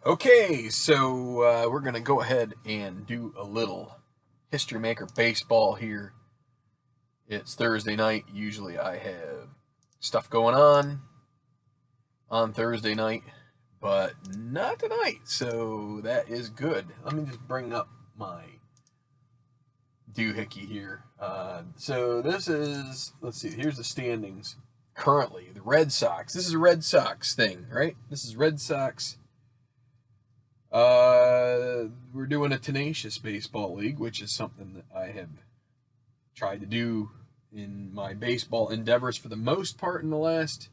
Okay, so we're going to go ahead and do a little History Maker baseball here. It's Thursday night. Usually I have stuff going on Thursday night, but not tonight, so that is good. Let me just bring up my doohickey here. So this is, let's see, here's the standings currently. The Red Sox. This is a Red Sox thing, right? This is Red Sox. We're doing a Tenacious Baseball League, which is something that I have tried to do in my baseball endeavors for the most part in the last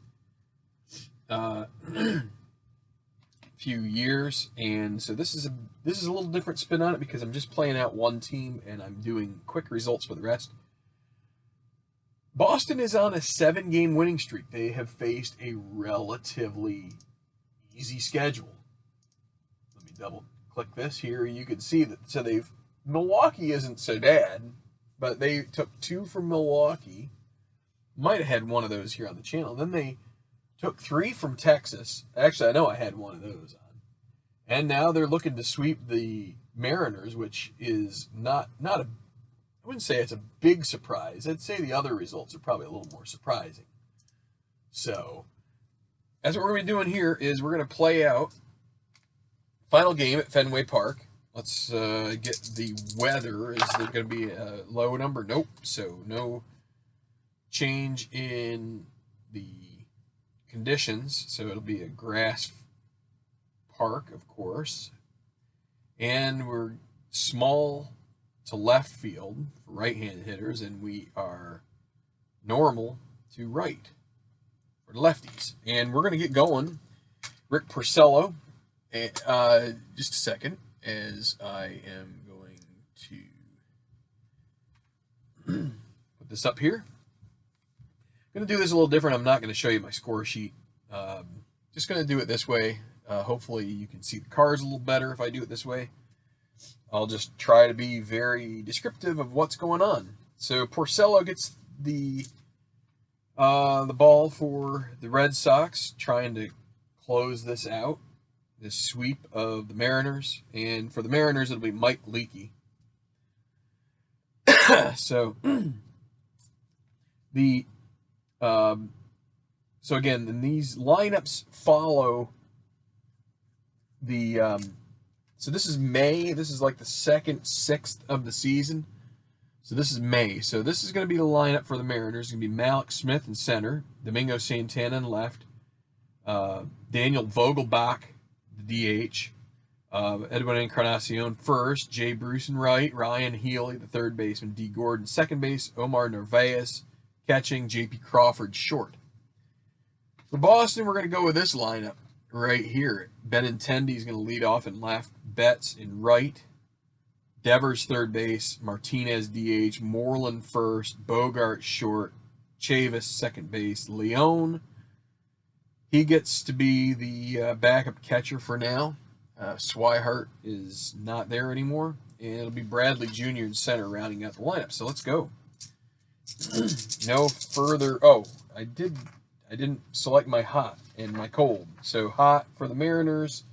few years. And so this is a little different spin on it because I'm just playing out one team and I'm doing quick results for the rest. Boston is on a 7-game winning streak. They have faced a relatively easy schedule. Double click this here, you can see that. So Milwaukee isn't so bad, but they took 2 from Milwaukee. Might have had one of those here on the channel. Then they took 3 from Texas. Actually, I know I had one of those on. And now they're looking to sweep the Mariners, which is not a, I wouldn't say it's a big surprise. I'd say the other results are probably a little more surprising. So that's what we're going to be doing here is we're going to play out final game at Fenway Park. Let's get the weather. Is there going to be a low number? Nope. So no change in the conditions. So it'll be a grass park, of course. And we're small to left field for right-handed hitters, and we are normal to right for the lefties. And we're going to get going. Rick Porcello. Just a second, as I am going to put this up here. I'm going to do this a little different. I'm not going to show you my score sheet. Just going to do it this way. Hopefully you can see the cards a little better if I do it this way. I'll just try to be very descriptive of what's going on. So Porcello gets the ball for the Red Sox, trying to close this out. This sweep of the Mariners, and for the Mariners it'll be Mike Leake. So the so again, then these lineups follow the so this is May. This is like the 2nd, 6th of the season. So this is May. So this is going to be the lineup for the Mariners. It's going to be Malik Smith in center, Domingo Santana in left, Daniel Vogelbach the DH, Edwin Encarnacion first, Jay Bruce in right, Ryan Healy, the third baseman, D. Gordon second base, Omar Narvaez catching, J.P. Crawford short. For Boston, we're going to go with this lineup right here. Benintendi is going to lead off in left, Betts in right, Devers third base, Martinez DH, Moreland first, Bogart short, Chavis second base, Leone. He gets to be the backup catcher for now. Swihart is not there anymore. And it'll be Bradley Jr. in center rounding out the lineup. So let's go. No further. Oh, I didn't select my hot and my cold. So hot for the Mariners.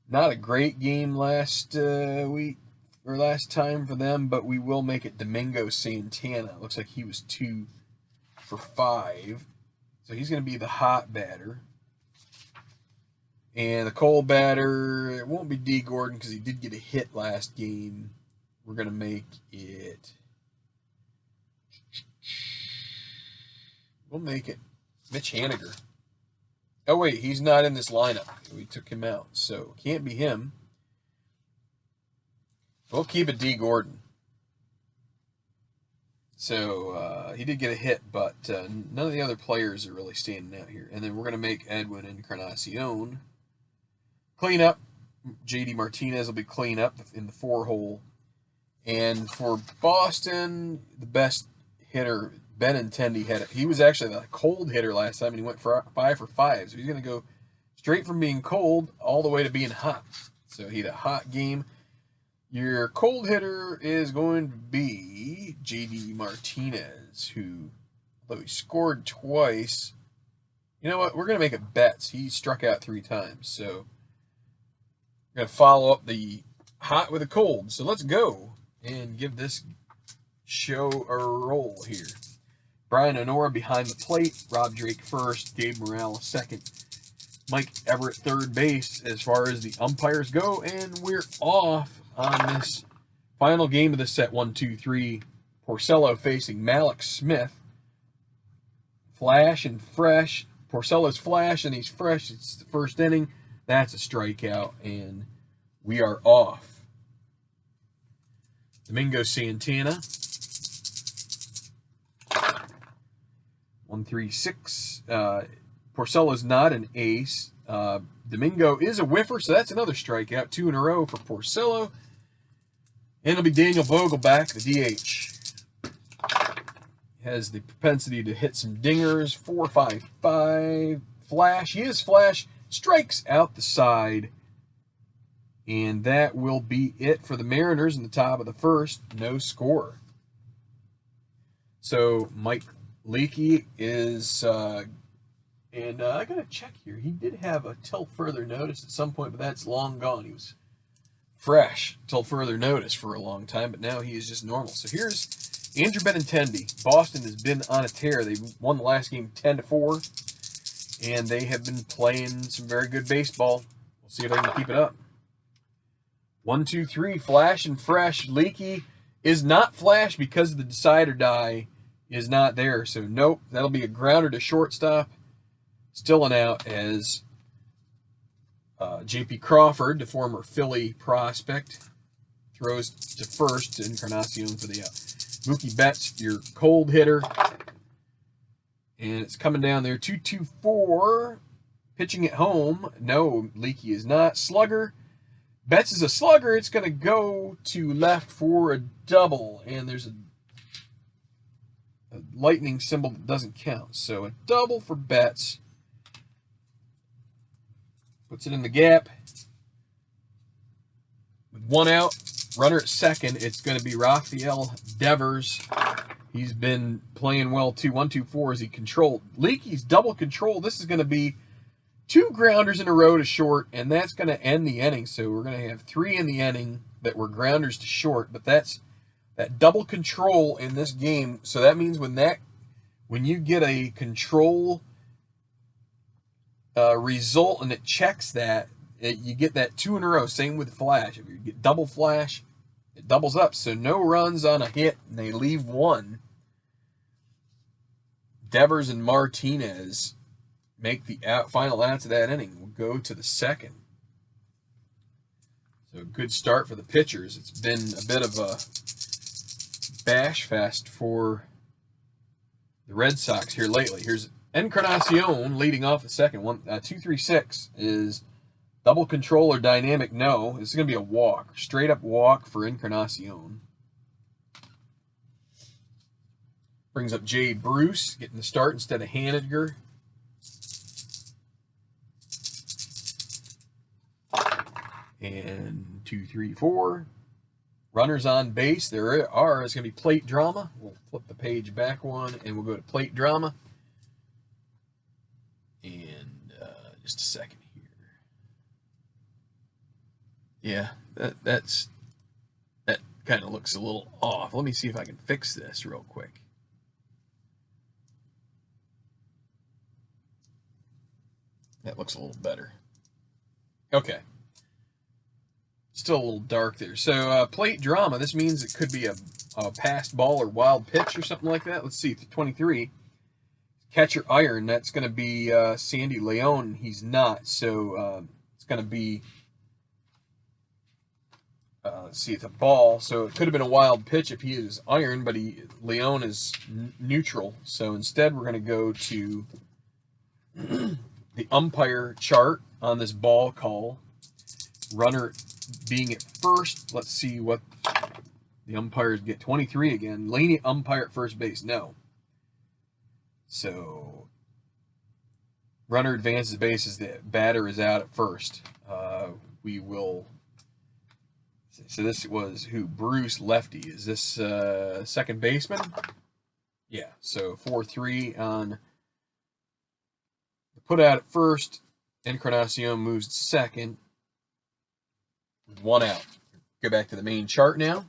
Not a great game last week or last time for them, but we will make it Domingo Santana. Looks like he was 2 for 5. So he's going to be the hot batter. And the cold batter, it won't be D. Gordon because he did get a hit last game. We're going to make it... We'll make it Mitch Haniger. Oh, wait, he's not in this lineup. We took him out, so can't be him. We'll keep it D. Gordon. So he did get a hit, but none of the other players are really standing out here. And then we're going to make Edwin Encarnacion clean up. J.D. Martinez will be clean up in the 4-hole. And for Boston, the best hitter, Benintendi, he was actually the cold hitter last time, and he went for 5 for 5. So he's going to go straight from being cold all the way to being hot. So he had a hot game. Your cold hitter is going to be J.D. Martinez, who, although he scored twice, You know what? We're going to make it bets. He struck out 3 times, so we're going to follow up the hot with a cold. So let's go and give this show a roll here. Brian Honora behind the plate. Rob Drake first. Gabe Morales second. Mike Everett third base as far as the umpires go. And we're off on this final game of the set. 1, 2, 3. Porcello facing Malik Smith. Flash and fresh. Porcello's flash and he's fresh. It's the first inning. That's a strikeout. And we are off. Domingo Santana. 1, 3, 6. Porcello's not an ace. Domingo is a whiffer, so that's another strikeout. 2 in a row for Porcello. And it'll be Daniel Vogelbach, the DH. Has the propensity to hit some dingers. 4.55. Flash. He is flash. Strikes out the side. And that will be it for the Mariners in the top of the first. No score. So Mike Leake is, and I got to check here. He did have a till further notice at some point, but that's long gone. He was fresh till further notice for a long time, but now he is just normal. So here's Andrew Benintendi. Boston has been on a tear. They won the last game 10-4, and they have been playing some very good baseball. We'll see if they can keep it up. 1, 2, 3, flash and fresh. Leakey is not flash because the decide or die is not there. So, nope, that'll be a grounder to shortstop. Still an out as J.P. Crawford, the former Philly prospect, throws to first to Encarnacion for the out. Mookie Betts, your cold hitter. And it's coming down there. 2-2-4. Pitching at home. No, Leakey is not. Slugger. Betts is a slugger. It's going to go to left for a double. And there's a lightning symbol that doesn't count. So a double for Betts. Puts it in the gap. With 1 out, runner at second, it's going to be Rafael Devers. He's been playing well too. 1, 2, 4 as he controlled. Leakey's double control. This is going to be 2 grounders in a row to short, and that's going to end the inning. So we're going to have 3 in the inning that were grounders to short, but that's that double control in this game. So that means when you get a control result and it checks that, you get that 2 in a row. Same with flash. If you get double flash, it doubles up. So no runs on a hit, and they leave 1. Devers and Martinez make the final outs of that inning. We'll go to the second. So a good start for the pitchers. It's been a bit of a bash fest for the Red Sox here lately. Here's Encarnacion leading off the second. 2-3-6 is double control or dynamic. No, this is going to be a walk. Straight up walk for Encarnacion. Brings up Jay Bruce, getting the start instead of Haniger. And 2, 3, 4. Runners on base. There are. It's going to be plate drama. We'll flip the page back one, and we'll go to plate drama. And just a second here. Yeah, that kind of looks a little off. Let me see if I can fix this real quick. That looks a little better. Okay. Still a little dark there. So plate drama, this means it could be a passed ball or wild pitch or something like that. Let's see, 23. Catcher iron, that's going to be Sandy Leon. He's not, so it's going to be, let's see, it's a ball. So it could have been a wild pitch if he is iron, but Leon is neutral. So instead we're going to go to the umpire chart on this ball call. Runner being at first. Let's see what the umpires get. 23 again. Laney umpire at first base. No. So runner advances bases. The batter is out at first. We will. So this was who? Bruce lefty. Is this second baseman? Yeah. So 4-3 on put out at first. Encarnacion moves to second with 1 out. Go back to the main chart now.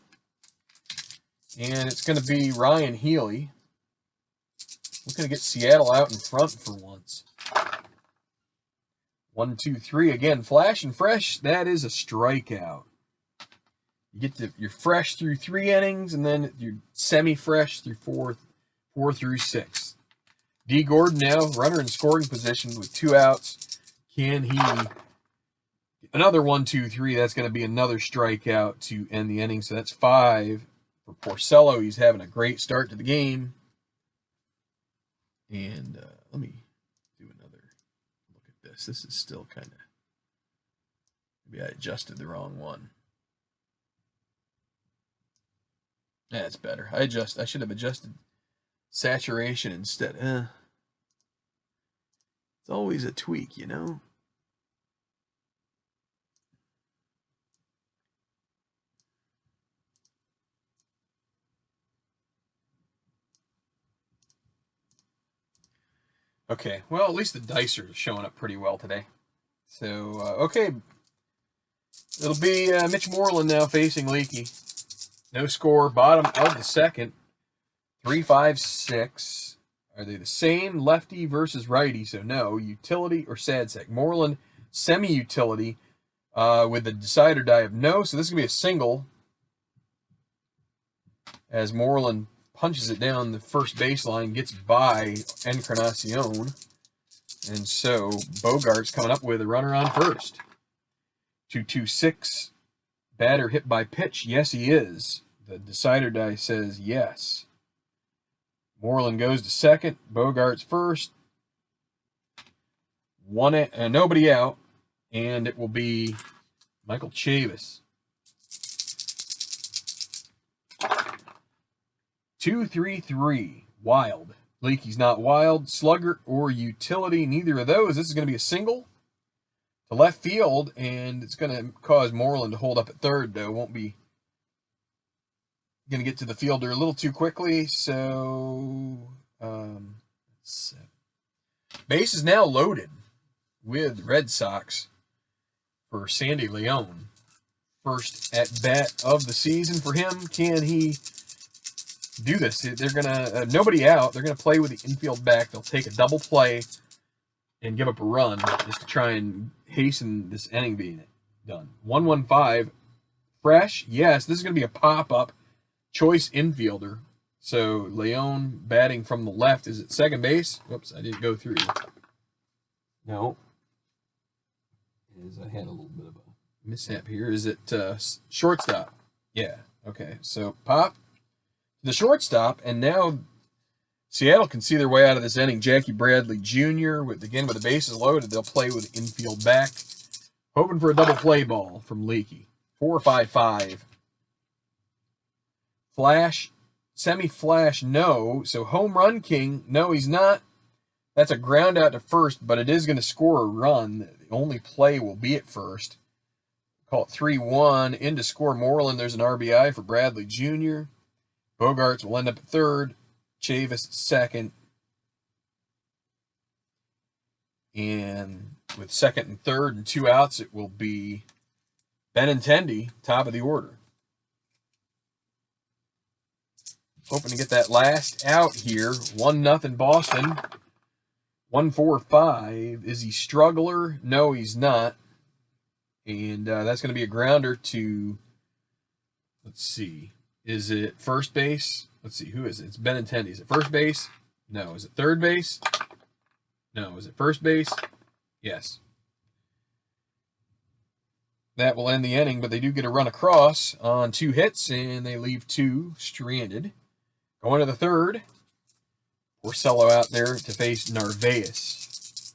And it's going to be Ryan Healy. Looking to get Seattle out in front for once. 1, 2, 3. Again, flash and fresh. That is a strikeout. You get you're fresh through 3 innings, and then you're semi-fresh through 4 through 6. D. Gordon now, runner in scoring position with 2 outs. Can he... Another 1, 2, 3. That's going to be another strikeout to end the inning. So that's 5 for Porcello. He's having a great start to the game. And let me do another look at this. This is still kind of... Maybe I adjusted the wrong one. That's better. I should have adjusted saturation instead. It's always a tweak, you know? Okay, well, at least the dice are showing up pretty well today. So, okay. It'll be Mitch Moreland now facing Leake. No score, bottom of the second. 3, 5, 6. Are they the same? Lefty versus righty, so no. Utility or sad sack. Moreland, semi-utility with the decide or die of no. So this is going to be a single as Moreland punches it down the first baseline, gets by Encarnacion. And so Bogart's coming up with a runner on first. 2, 2, 6. Batter hit by pitch. Yes, he is. The decider die says yes. Moreland goes to second. Bogart's first. Nobody out. And it will be Michael Chavis. 2, 3, 3. Wild. Leakey's not wild. Slugger or utility. Neither of those. This is going to be a single to left field, and it's going to cause Moreland to hold up at third, though. Won't be going to get to the fielder a little too quickly, so base is now loaded with Red Sox for Sandy Leon. First at bat of the season for him. Can he do this? They're going to, nobody out. They're going to play with the infield back. They'll take a double play and give up a run just to try and hasten this inning being done. 1-1-5. Fresh. Yes, this is going to be a pop-up choice infielder. So Leon batting from the left is at second base. Whoops, I didn't go through. No. I had a little bit of a mishap here. Is it shortstop? Yeah. Okay. So pop the shortstop, and now Seattle can see their way out of this inning. Jackie Bradley Jr. with the bases loaded, they'll play with infield back, hoping for a double play ball from Leakey. 4-5-5. Flash, semi-flash, no. So home run king, no, he's not. That's a ground out to first, but it is going to score a run. The only play will be at first. Call it 3-1. In to score Moreland. There's an RBI for Bradley Jr. Bogarts will end up at third. Chavis second. And with second and third and 2 outs, it will be Benintendi, top of the order. Hoping to get that last out here. 1-0 Boston. 1-4-5. Is he struggler? No, he's not. And that's going to be a grounder to, let's see. Is it first base? Let's see. Who is it? It's Benintendi. Is it first base? No. Is it third base? No. Is it first base? Yes. That will end the inning, but they do get a run across on 2 hits, and they leave 2 stranded. Going to the third. Porcello out there to face Narvaez.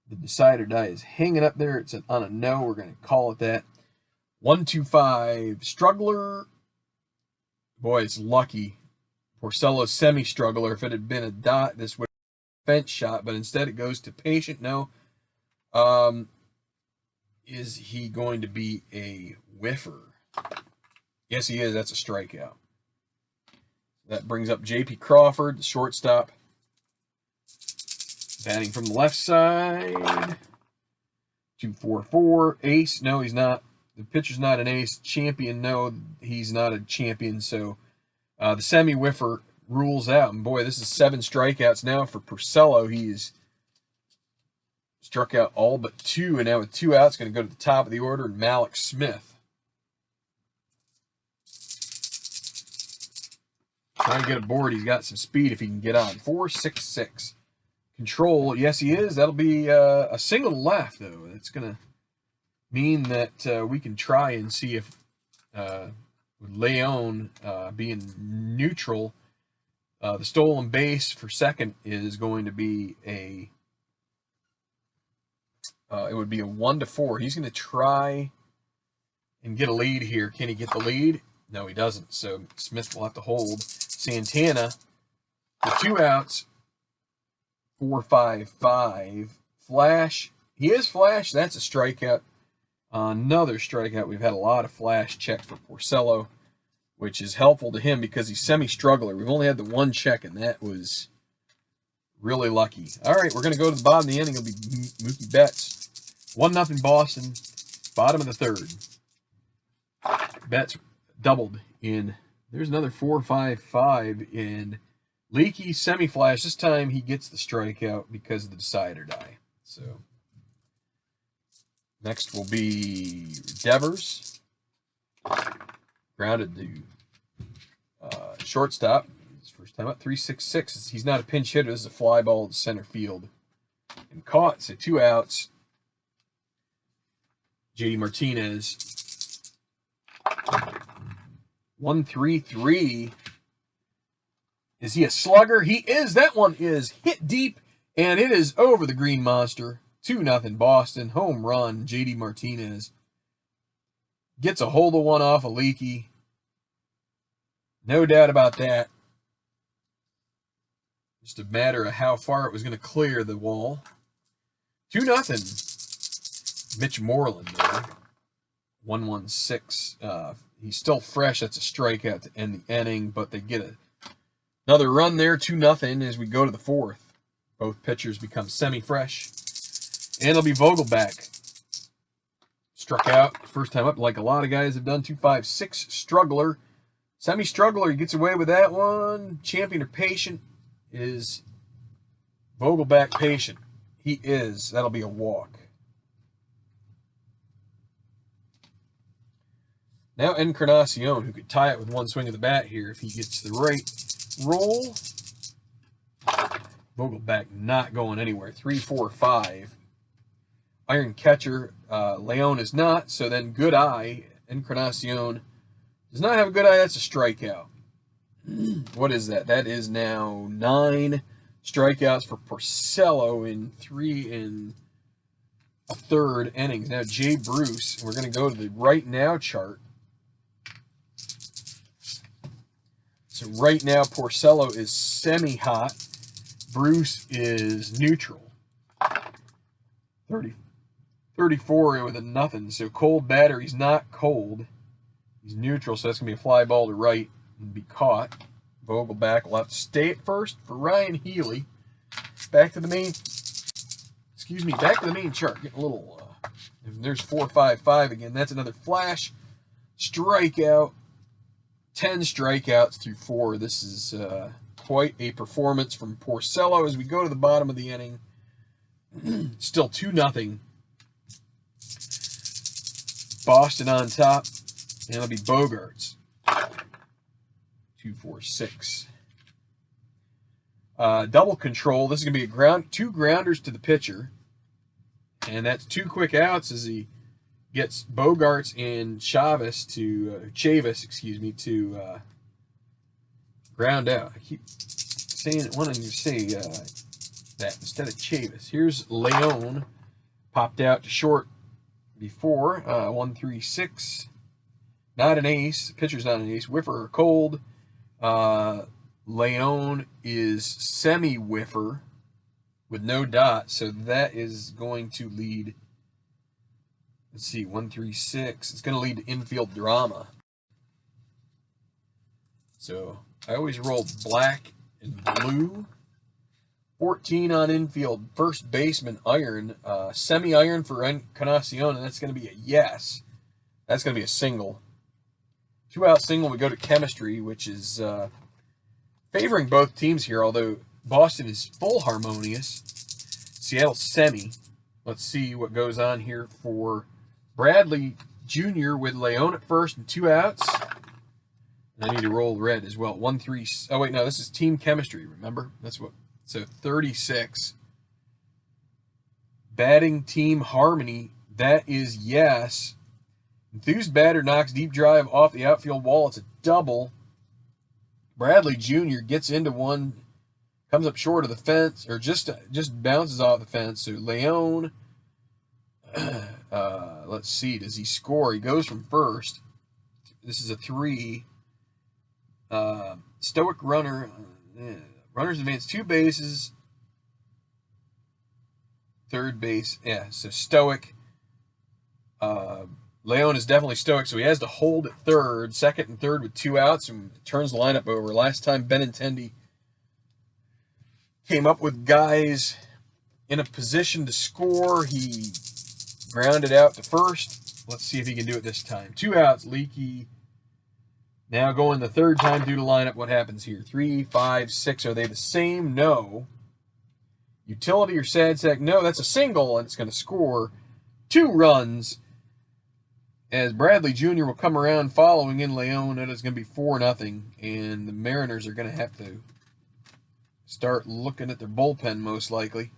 The decider die is hanging up there. It's on a no. We're going to call it that. 1-2-5. Struggler. Boy, it's lucky. Porcello's semi-struggler. If it had been a dot, this would be a fence shot, but instead it goes to patient. No. Is he going to be a whiffer? Yes, he is. That's a strikeout. That brings up J.P. Crawford, the shortstop Batting from the left side. 2-4-4. Ace. No, he's not. The pitcher's not an ace. Champion. No, he's not a champion. So the semi-whiffer rules out. And boy, this is 7 strikeouts now for Porcello. He's struck out all but 2. And now with 2 outs, going to go to the top of the order. Malik Smith. Trying to get aboard. He's got some speed if he can get on. 4-6-6. Control. Yes, he is. That'll be a single to left, though. That's going to mean that we can try and see if with Leone being neutral, the stolen base for second is going to be a it would be a 1-4. He's going to try and get a lead here. Can he get the lead? No, he doesn't. So Smith will have to hold. Santana with 2 outs. 4-5-5. Flash. He is flash. That's a strikeout. Another strikeout. We've had a lot of flash checks for Porcello, which is helpful to him because he's semi-struggler. We've only had the 1 check, and that was really lucky. All right, we're going to go to the bottom of the inning. It'll be Mookie Betts. 1-0 Boston. Bottom of the 3rd. Betts doubled in. There's another 4-5-5 in Leaky semi-flash. This time he gets the strikeout because of the decide or die. So next will be Devers. Grounded to shortstop. His first time up. 3-6-6. He's not a pinch hitter. This is a fly ball to center field. And caught. So 2 outs. JD Martinez. 1-3-3. Is he a slugger? He is. That one is hit deep, and it is over the Green Monster. 2-0 Boston. Home run. JD Martinez gets a hold of one off of Leaky. No doubt about that. Just a matter of how far it was going to clear the wall. 2-0. Mitch Moreland there. 1-1-6. He's still fresh. That's a strikeout to end the inning, but they get another run there. 2-0 as we go to the 4th. Both pitchers become semi-fresh. And it'll be Vogelback. Struck out first time up like a lot of guys have done. 2-5-6 struggler. Semi-struggler, he gets away with that one. Champion or patient is Vogelback patient. He is. That'll be a walk. Now Encarnacion, who could tie it with 1 swing of the bat here if he gets the right roll. Vogelback not going anywhere. 3-4-5. Iron catcher. Leone is not. So then good eye. Encarnacion does not have a good eye. That's a strikeout. What is that? That is now 9 strikeouts for Porcello in 3 1/3 innings. Now Jay Bruce. We're going to go to the right now chart. So right now, Porcello is semi-hot. Bruce is neutral. 34 with a 0. So cold batter. He's not cold. He's neutral, so that's going to be a fly ball to right and be caught. Vogelback will have to stay at first for Ryan Healy. Back to the main chart. Getting a little, there's 4-5-5 again. That's another flash. Strikeout. 10 strikeouts through 4. This is quite a performance from Porcello as we go to the bottom of the inning. Still 2-0. Boston on top. And it'll be Bogarts. 2-4-6. Double control. This is going to be a 2 grounders to the pitcher. And that's 2 quick outs as he gets Bogarts and Chavis to ground out. I keep wanting to say that instead of Chavis. Here's Leone, popped out to short before. 1-3-6. Not an ace. The pitcher's not an ace. Whiffer or cold. Leone is semi-whiffer with no dot, so that is going to lead. Let's see, 1-3-6. It's going to lead to infield drama. So I always roll black and blue 14 on infield. First baseman, iron. Semi-iron for Encarnacion, and that's going to be a yes. That's going to be a single. 2-out single. We go to chemistry, which is favoring both teams here, although Boston is full harmonious. Seattle semi. Let's see what goes on here for Bradley Jr. with Leon at first and 2 outs. I need to roll red as well. 1-3. Oh, wait, no, this is team chemistry, remember? That's what. So 36. Batting team harmony. That is yes. Enthused batter knocks deep drive off the outfield wall. It's a double. Bradley Jr. gets into one, comes up short of the fence, or just bounces off the fence. So Leon, let's see, does he score? He goes from first. This is a 3. Stoic runner. Runners advance 2 bases. Third base. Yeah, so stoic. Leon is definitely stoic, so he has to hold at third, second and third with 2 outs, and turns the lineup over. Last time Benintendi came up with guys in a position to score, he grounded out to first. Let's see if he can do it this time. 2 outs, Leake. Now going the third time due to lineup. What happens here? 3, 5, 6. Are they the same? No. Utility or sad sack? No, that's a single, and it's going to score 2 runs. As Bradley Jr. will come around following in Leon. It is going to be 4-0, and the Mariners are going to have to start looking at their bullpen most likely.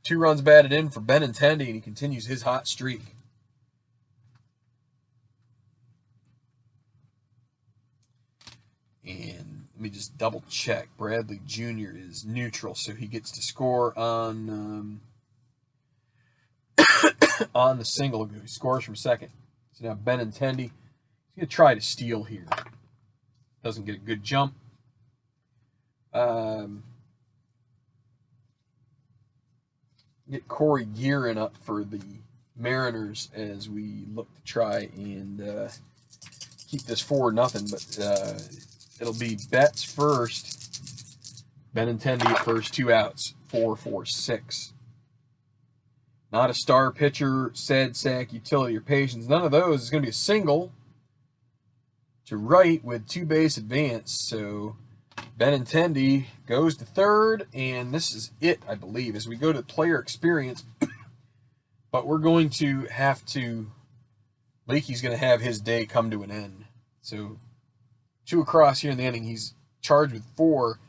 2 runs batted in for Benintendi, and he continues his hot streak. And let me just double check. Bradley Jr. is neutral, so he gets to score on on the single. He scores from second. So now Benintendi, he's going to try to steal here. Doesn't get a good jump. Get Corey Guerin up for the Mariners as we look to try and keep this 4-0. But it'll be Betts first. Benintendi at first, 2 outs. 4-4-6. Not a star pitcher, sad sack, utility, or patience. None of those. It's going to be a single to right with 2 base advance. So Benintendi goes to third, and this is it, I believe, as we go to player experience. But we're going to have to, Leakey's going to have his day come to an end. So 2 across here in the inning. He's charged with 4.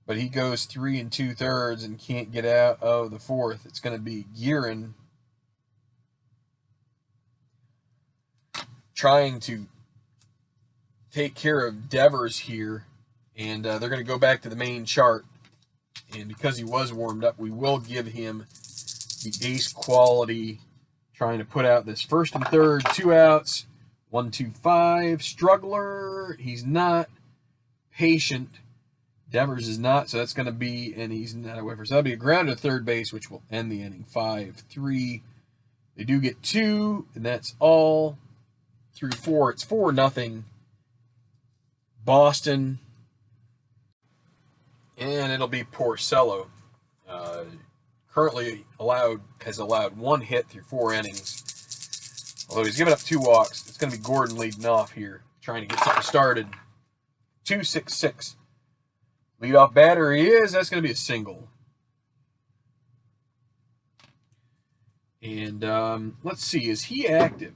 But he goes 3 2/3 and can't get out of the 4th. It's going to be Guerin trying to take care of Devers here. And they're going to go back to the main chart. And because he was warmed up, we will give him the ace quality, trying to put out this first and third, 2 outs, 1-2-5. Struggler, he's not. Patient, Devers is not, so that's going to be, and he's not a whiffer. So that'll be a ground to third base, which will end the inning. 5-3. They do get 2, and that's all through 4. It's 4-0. Boston, and it'll be Porcello. Currently has allowed 1 hit through 4 innings. Although he's given up 2 walks. It's going to be Gordon leading off here, trying to get something started. 2-6-6. Leadoff batter he is. That's going to be a single. And let's see. Is he active?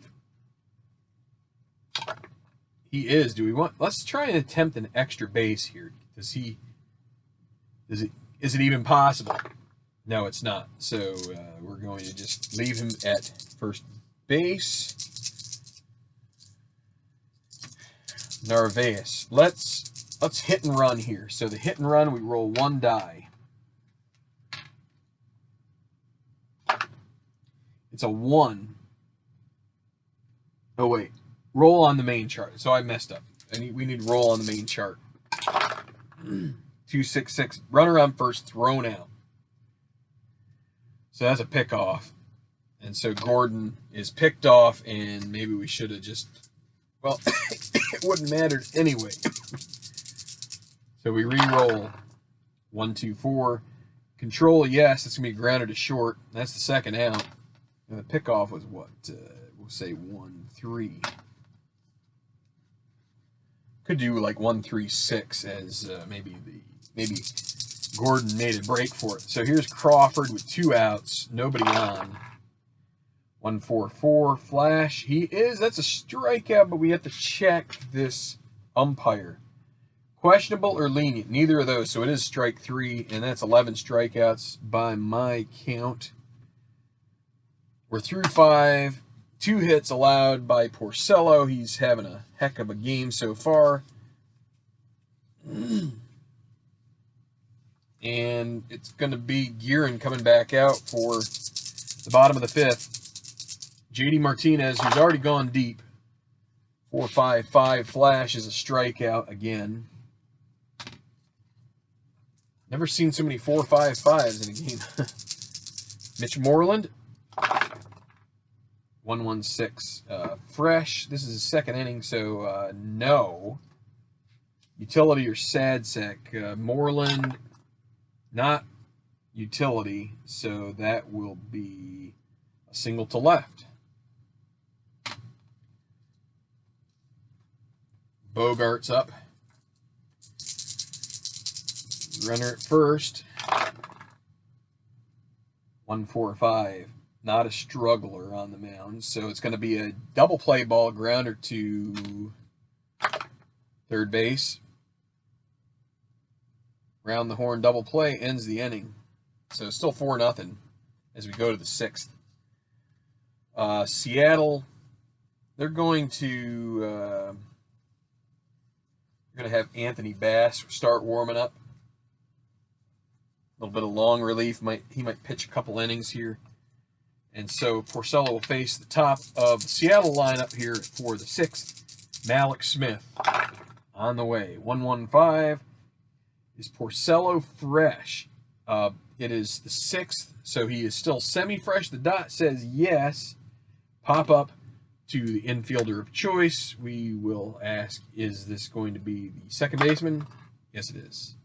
He is. Do we want? Let's try and attempt an extra base here. Is it even possible? No, it's not. So we're going to just leave him at first base. Narvaez. Let's hit and run here. So the hit and run, we roll 1 die. It's a 1. Oh, wait. Roll on the main chart. So I messed up. We need to roll on the main chart. 2-6-6. Runner on first, thrown out. So that's a pick off. And so Gordon is picked off, and maybe we should have just, well, it wouldn't matter anyway. So we re-roll 1, 2, 4. Control, yes, it's going to be grounded to short. That's the second out. And the pickoff was what? We'll say 1, 3. Could do like 1, 3, 6 as maybe Gordon made a break for it. So here's Crawford with 2 outs, nobody on. 1, 4, 4 flash. That's a strikeout, but we have to check this umpire. Questionable or lenient? Neither of those. So it is strike 3, and that's 11 strikeouts by my count. We're through 5. 2 hits allowed by Porcello. He's having a heck of a game so far. And it's going to be Guerin coming back out for the bottom of the 5th. J.D. Martinez, who's already gone deep. 4, 5, 5 flash is a strikeout again. Never seen so many 4, 5, 5s in a game. Mitch Moreland. 1, 1, 6. Fresh. This is the second inning, so no. Utility or sad sack. Moreland, not utility, so that will be a single to left. Bogart's up. Runner at first. 1, 4, 5. Not a struggler on the mound. So it's going to be a double play ball, grounder to third base. Round the horn double play ends the inning. So it's still 4-0 as we go to the 6th. Seattle, they're going to have Anthony Bass start warming up. A little bit of long relief. He might pitch a couple innings here. And so Porcello will face the top of the Seattle lineup here for the 6th. Malik Smith on the way. 1, 1, 5. Is Porcello fresh? It is the 6th, so he is still semi-fresh. The dot says yes. Pop up to the infielder of choice. We will ask, is this going to be the second baseman? Yes, it is.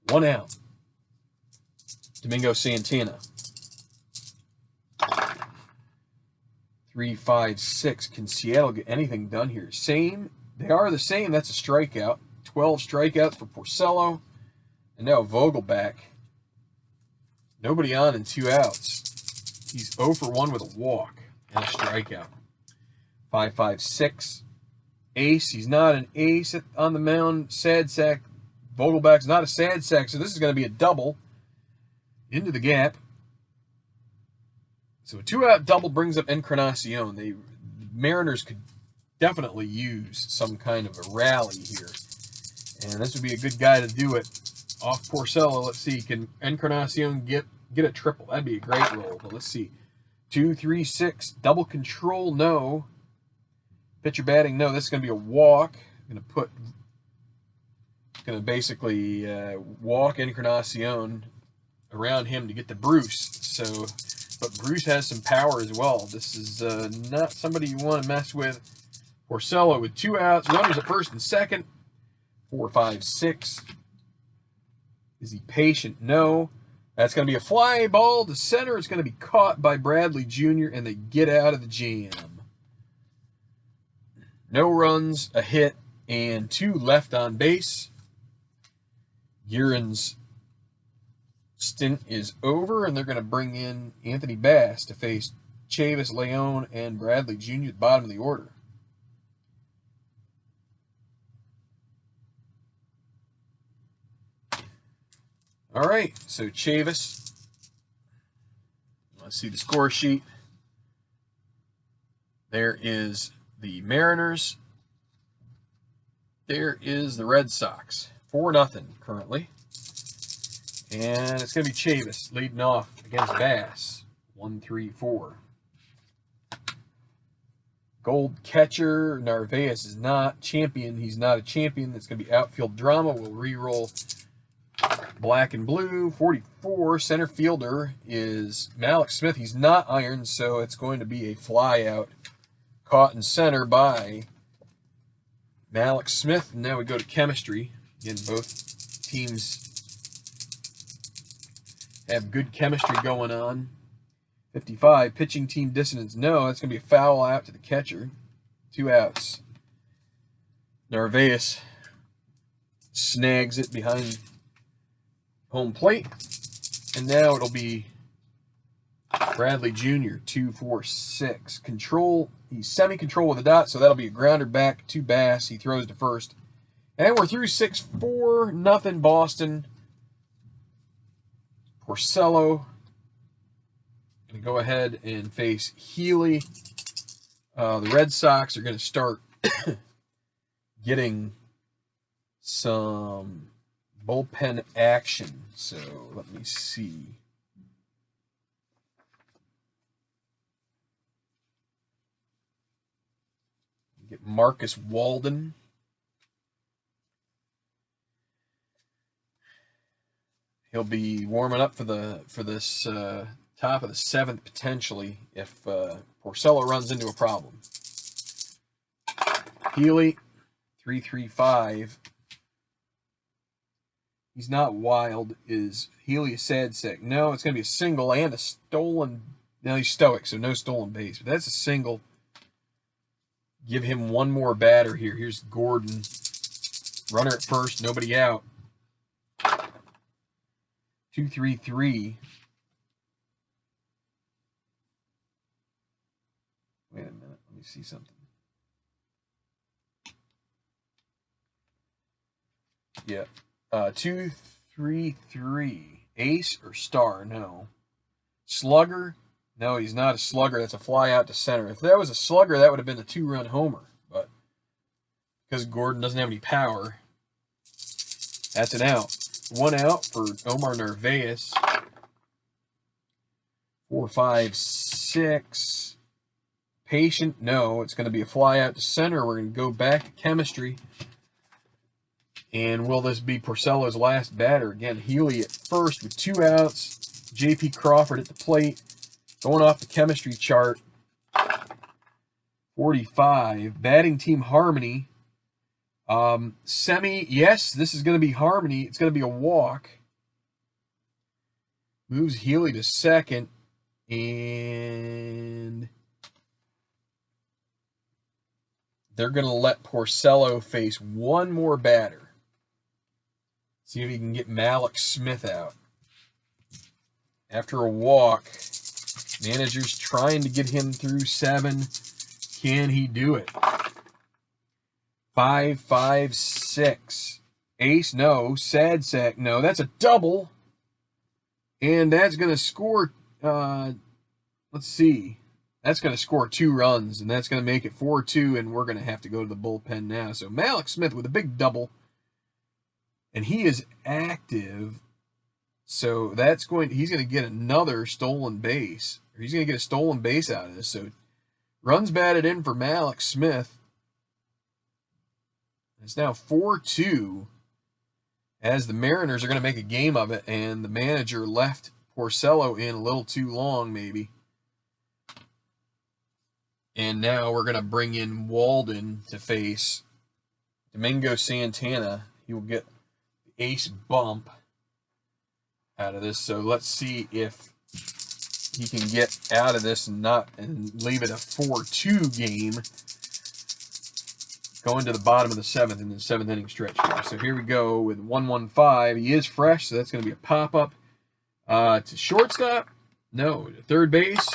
1 out. Domingo Santana. 3, 5, 6. Can Seattle get anything done here? Same. They are the same. That's a strikeout. 12 strikeouts for Porcello. And now Vogelback. Nobody on and 2 outs. He's 0 for 1 with a walk and a strikeout. 5, 5, 6. Ace. He's not an ace on the mound. Sad sack. Vogelback's not a sad sack, so this is going to be a double. Into the gap. So a 2-out double brings up Encarnacion. The Mariners could definitely use some kind of a rally here. And this would be a good guy to do it. Off Porcello, let's see. Can Encarnacion get a triple? That'd be a great roll. But let's see. 2, 3, 6. Double control, no. Pitcher batting, no. This is going to be a walk. Going to basically walk Encarnacion around him to get to Bruce. But Bruce has some power as well. This is not somebody you want to mess with. Porcello with 2 outs. Runners at first and second. 4, 5, 6. Is he patient? No. That's going to be a fly ball to center. It's going to be caught by Bradley Jr., and they get out of the jam. No runs, a hit, and 2 left on base. Guerin's stint is over, and they're going to bring in Anthony Bass to face Chavis, Leone, and Bradley Jr. at the bottom of the order. All right, so Chavis. Let's see the score sheet. There is the Mariners. There is the Red Sox. 4-0 currently. And it's going to be Chavis leading off against Bass. 1, 3, 4. Gold catcher. Narvaez is not champion. He's not a champion. That's going to be outfield drama. We'll re-roll black and blue. 44. Center fielder is Malik Smith. He's not iron, so it's going to be a fly out. Caught in center by Malik Smith. And now we go to chemistry. Again, both teams have good chemistry going on. 55, pitching team dissonance. No, that's going to be a foul out to the catcher. 2 outs. Narvaez snags it behind home plate. And now it'll be Bradley Jr., 2-4-6. Control, he's semi-control with a dot, so that'll be a grounder back to Bass. He throws to first. And we're through 6-4, nothing Boston. Porcello going to go ahead and face Healy. The Red Sox are going to start getting some bullpen action. So let me see. Get Marcus Walden. He'll be warming up for this top of the 7th potentially if Porcello runs into a problem. Healy, 3-3-5. He's not wild. Is Healy a sad sack? No, it's going to be a single and a stolen. No, he's stoic, so no stolen base. But that's a single. Give him one more batter here. Here's Gordon. Runner at first, nobody out. 2-3-3. Wait a minute. Let me see something. Yeah. 2-3-3. Ace or star? No. Slugger? No, he's not a slugger. That's a fly out to center. If that was a slugger, that would have been a 2-run homer. But because Gordon doesn't have any power, that's an out. 1 out for Omar Narvaez. 4-5-6. Patient? No, it's going to be a fly out to center. We're going to go back to chemistry. And will this be Porcello's last batter? Again, Healy at first with 2 outs. J.P. Crawford at the plate. Going off the chemistry chart. 45. Batting team harmony. Semi, yes, this is going to be harmony. It's going to be a walk. Moves Healy to second. And they're going to let Porcello face one more batter. See if he can get Malik Smith out. After a walk, manager's trying to get him through 7. Can he do it? 5-5-6. Ace, no. Sad sack, no. That's a double. And that's going to score, let's see. That's going to score 2 runs, and that's going to make it 4-2, and we're going to have to go to the bullpen now. So Malik Smith with a big double, and he is active. So that's he's going to get another stolen base. Or he's going to get a stolen base out of this. So runs batted in for Malik Smith. It's now 4-2 as the Mariners are going to make a game of it, and the manager left Porcello in a little too long, maybe. And now we're going to bring in Walden to face Domingo Santana. He will get the ace bump out of this. So let's see if he can get out of this and leave it a 4-2 game. Going to the bottom of the 7th in the 7th inning stretch here. So here we go with 1-1-5. He is fresh, so that's going to be a pop-up. To shortstop? No. To third base?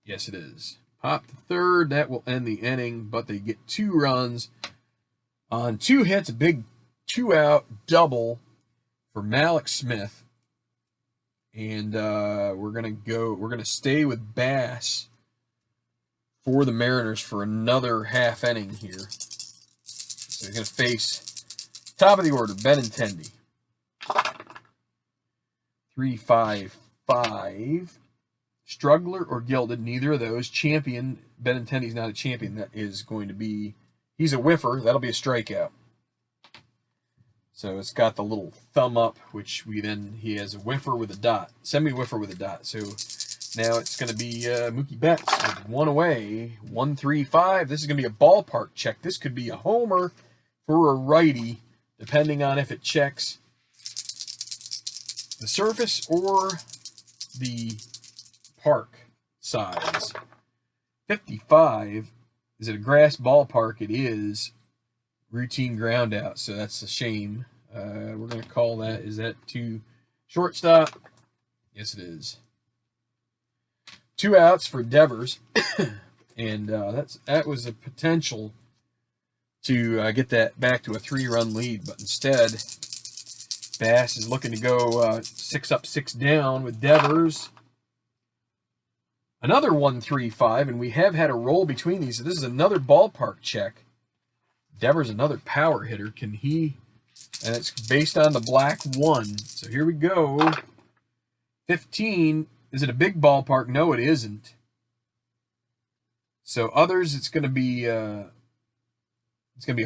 Yes, it is. Pop to third. That will end the inning, but they get 2 runs on 2 hits. A big 2-out double for Malik Smith. And we're going to stay with Bass for the Mariners for another half inning here. So he's going to face top of the order, Benintendi. 3-5-5. Struggler or Gilded, neither of those. Champion, Benintendi's not a champion. That is going to be, he's a whiffer. That'll be a strikeout. So it's got the little thumb up, which he has a whiffer with a dot, semi-whiffer with a dot. So now it's going to be Mookie Betts with 1 away, 1-3-5. This is going to be a ballpark check. This could be a homer for a righty. depending on if it checks the surface or the park size. 55, is it a grass ballpark? It is. Routine ground out, so that's a shame. We're going to call that, is that to shortstop? Yes, it is. 2 outs for Devers, and that was a potential to get that back to a 3-run lead, but instead, Bass is looking to go 6 up, 6 down with Devers. Another 1-3-5, and we have had a roll between these. So this is another ballpark check. Devers, another power hitter. Can he? And it's based on the black 1. So here we go. 15. Is it a big ballpark? No, it isn't. So others, it's going to be a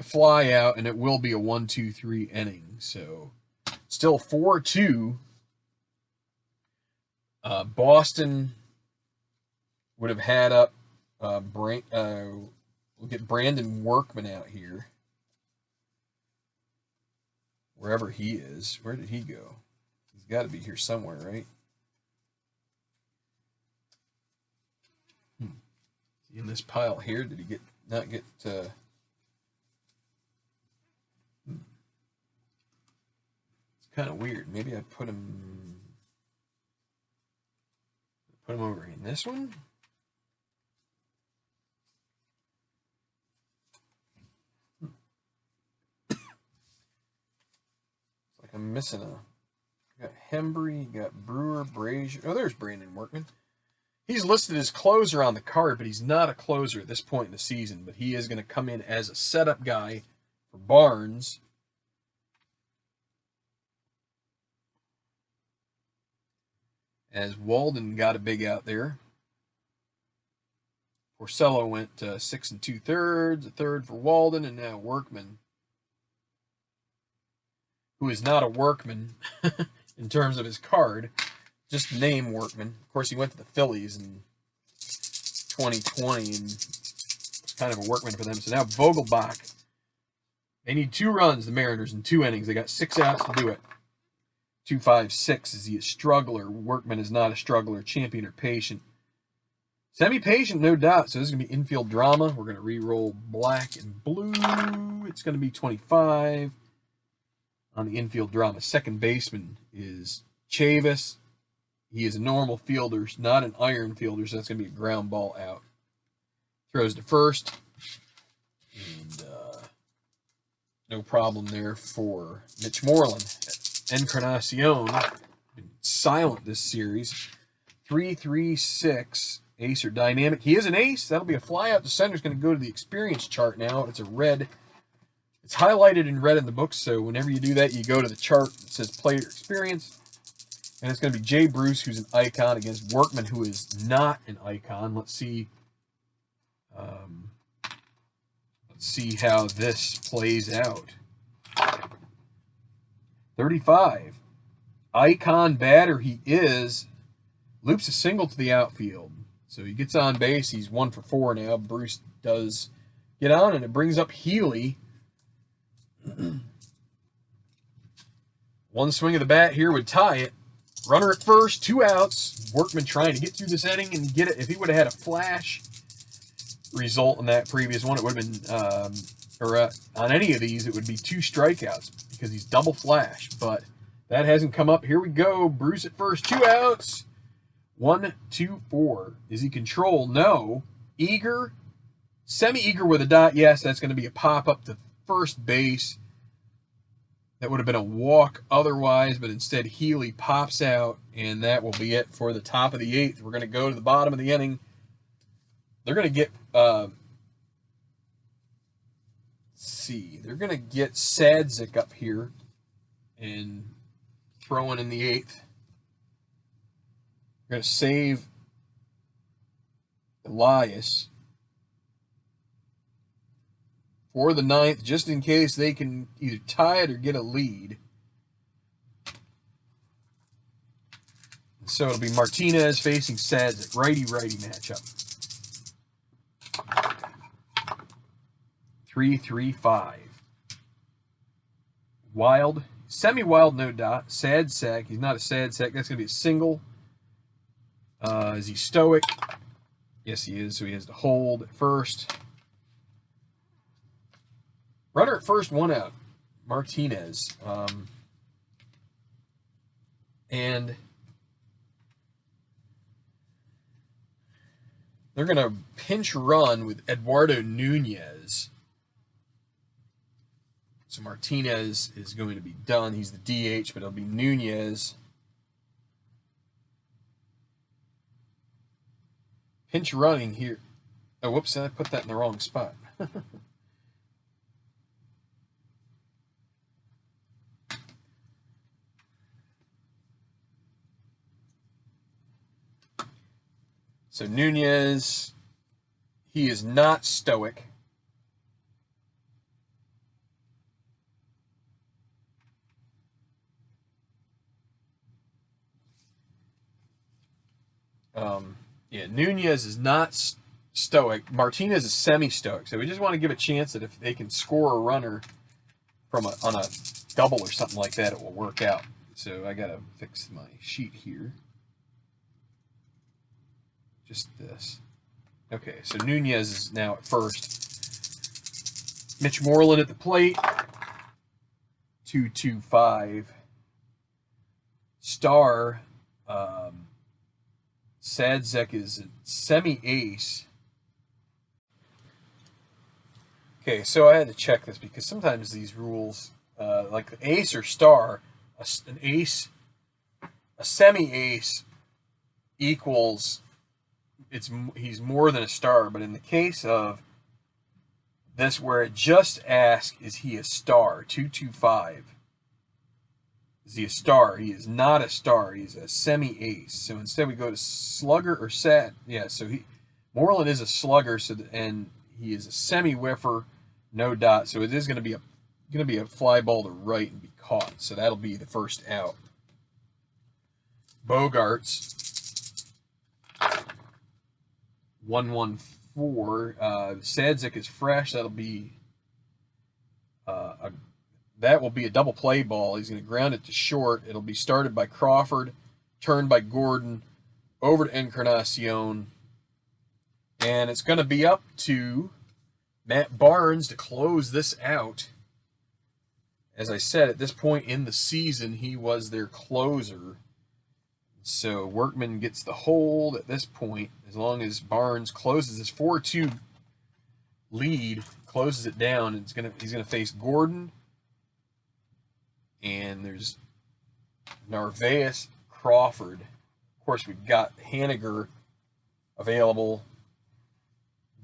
fly out, and it will be a 1-2-3 inning. So still 4-2. Boston would have had up. We'll get Brandon Workman out here. Wherever he is. Where did he go? He's got to be here somewhere, right? In this pile here, did he not get? It's kind of weird. Maybe I put him over in this one. I'm missing you got Hembry, you got Brewer, Brazier. Oh, there's Brandon Workman. He's listed as closer on the card, but he's not a closer at this point in the season. But he is going to come in as a setup guy for Barnes. As Walden got a big out there. Porcello went 6 2/3, a third for Walden, and now Workman, who is not a Workman in terms of his card, just name Workman. Of course, he went to the Phillies in 2020 and was kind of a Workman for them. So now Vogelbach. They need 2 runs, the Mariners, in 2 innings. They got 6 outs to do it. 2-5-6. Is he a struggler? Workman is not a struggler, champion or patient. Semi-patient, no doubt. So this is going to be infield drama. We're going to re-roll black and blue. It's going to be 25. On the infield drama, second baseman is Chavis. He is a normal fielder, not an iron fielder, so that's going to be a ground ball out. Throws to first. And no problem there for Mitch Moreland. Encarnacion, been silent this series. 3-3-6. Ace or dynamic. He is an ace. That'll be a fly out. The center's going to go to the experience chart now. It's a red. It's highlighted in red in the book, so whenever you do that, you go to the chart that says player experience. And it's going to be Jay Bruce, who's an icon, against Workman, who is not an icon. Let's see how this plays out. 35. Icon batter he is. Loops a single to the outfield. So he gets on base. He's 1 for 4 now. Bruce does get on, and it brings up Healy. One swing of the bat here would tie it. Runner at first, 2 outs. Workman trying to get through this inning and get it. If he would have had a flash result in that previous one, it would have been, on any of these, it would be 2 strikeouts because he's double flash. But that hasn't come up. Here we go. Bruce at first, 2 outs. 1-2-4. Is he control? No. Eager. Semi-eager with a dot. Yes, that's going to be a pop up to first base. That would have been a walk otherwise, but instead Healy pops out, and that will be it for the top of the 8th. We're going to go to the bottom of the inning. They're going to get, let's see, they're going to get Sadzik up here and throwing in the 8th. They're going to save Elias for the 9th, just in case they can either tie it or get a lead. And so it'll be Martinez facing Sadzik. Righty-righty matchup. 3-3-5. Wild, semi-wild, no dot. Sad sack. He's not a sad sack. That's going to be a single. Is he stoic? Yes, he is. So he has to hold at first. Runner at first, one out. Martinez. And they're going to pinch run with Eduardo Nunez. So Martinez is going to be done. He's the DH, but it'll be Nunez. Pinch running here. Oh, whoops, I put that in the wrong spot. So Nunez, he is not stoic. Yeah, Nunez is not stoic. Martinez is semi-stoic. So we just want to give a chance that if they can score a runner from on a double or something like that, it will work out. So I got to fix my sheet here. Just this. Okay, so Nunez is now at first. Mitch Moreland at the plate. 2-2-5. Star. Sadzek is a semi-ace. Okay, so I had to check this because sometimes these rules, like the ace or star, an ace, a semi-ace equals, he's more than a star. But in the case of this, where it just asks, is he a star? 2-2-5. Is he a star? He is not a star. He's a semi-ace. So instead we go to slugger or sat. Yeah, so Moreland is a slugger, and he is a semi-whiffer, no dot. So it is going to be a fly ball to right and be caught. So that'll be the first out. Bogarts 1-1-4. Sadzik is fresh. That'll be that will be a double play ball. He's going to ground it to short. It'll be started by Crawford, turned by Gordon, over to Encarnacion. And it's going to be up to Matt Barnes to close this out. As I said, at this point in the season, he was their closer. So Workman gets the hold at this point, as long as Barnes closes this 4-2 lead, closes it down, and he's going to face Gordon. And there's Narvaez, Crawford. Of course, we've got Haniger available.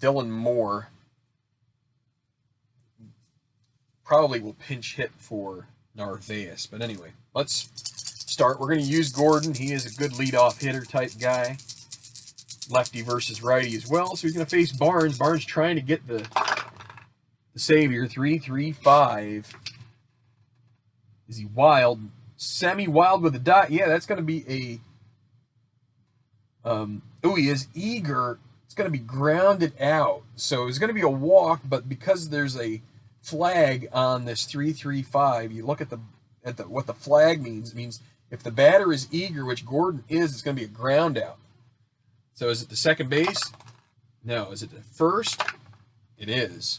Dylan Moore probably will pinch hit for Narvaez. But anyway, let's start. We're going to use Gordon. He is a good leadoff hitter type guy. Lefty versus righty as well. So he's going to face Barnes. Barnes trying to get the save here. 3-3-5. Is he wild? Semi-wild with a dot. Yeah, that's going to be a... he is eager. It's going to be grounded out. So it's going to be a walk, but because there's a flag on this 3-3-5, you look at what the flag means. It means if the batter is eager, which Gordon is, it's going to be a ground out. So is it the second base? No. Is it the first? It is.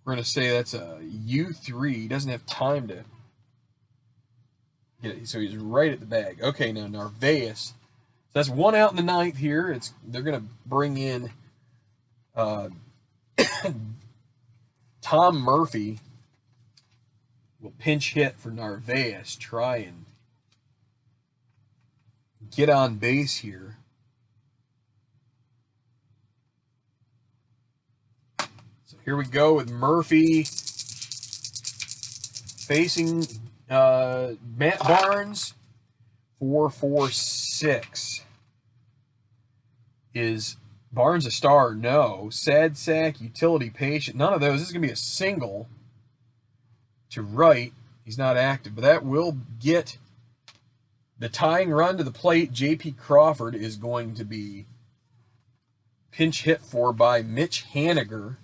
We're going to say that's a U3. He doesn't have time to get it. So he's right at the bag. Okay, now Narvaez. So that's one out in the ninth here. They're going to bring in Tom Murphy. Will pinch hit for Narvaez. Try and get on base here. Here we go with Murphy facing Matt Barnes. 4-4-6. Is Barnes a star? No. Sad sack, utility patient. None of those. This is going to be a single to right. He's not active, but that will get the tying run to the plate. J.P. Crawford is going to be pinch hit for by Mitch Haniger.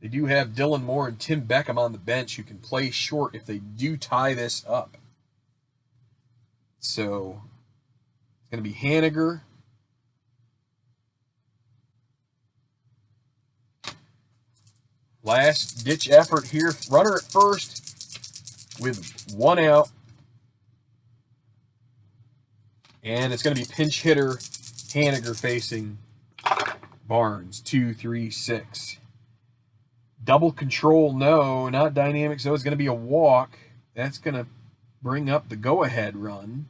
They do have Dylan Moore and Tim Beckham on the bench who can play short if they do tie this up. So it's going to be Haniger. Last ditch effort here. Runner at first with 1 out. And it's going to be pinch hitter Haniger facing Barnes. 2, 3, 6. Double control, no, not dynamic. So it's going to be a walk. That's going to bring up the go-ahead run.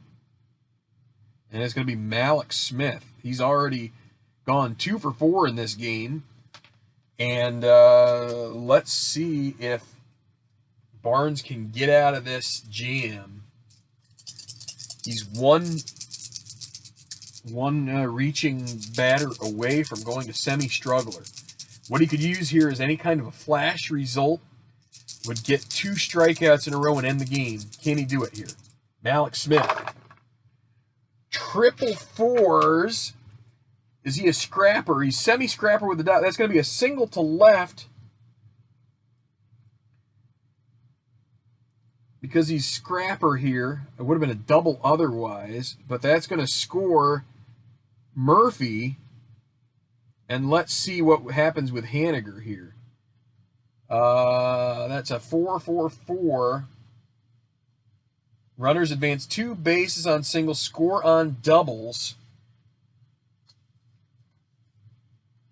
And it's going to be Malik Smith. He's already gone 2 for 4 in this game. And let's see if Barnes can get out of this jam. He's one reaching batter away from going to semi-struggler. What he could use here is any kind of a flash result. Would get 2 strikeouts in a row and end the game. Can he do it here? Malik Smith. Triple 4s. Is he a scrapper? He's semi-scrapper with the dot. That's going to be a single to left. Because he's scrapper here. It would have been a double otherwise. But that's going to score Murphy. And let's see what happens with Haniger here. That's a 4-4-4. Runners advance 2 bases on singles, score on doubles.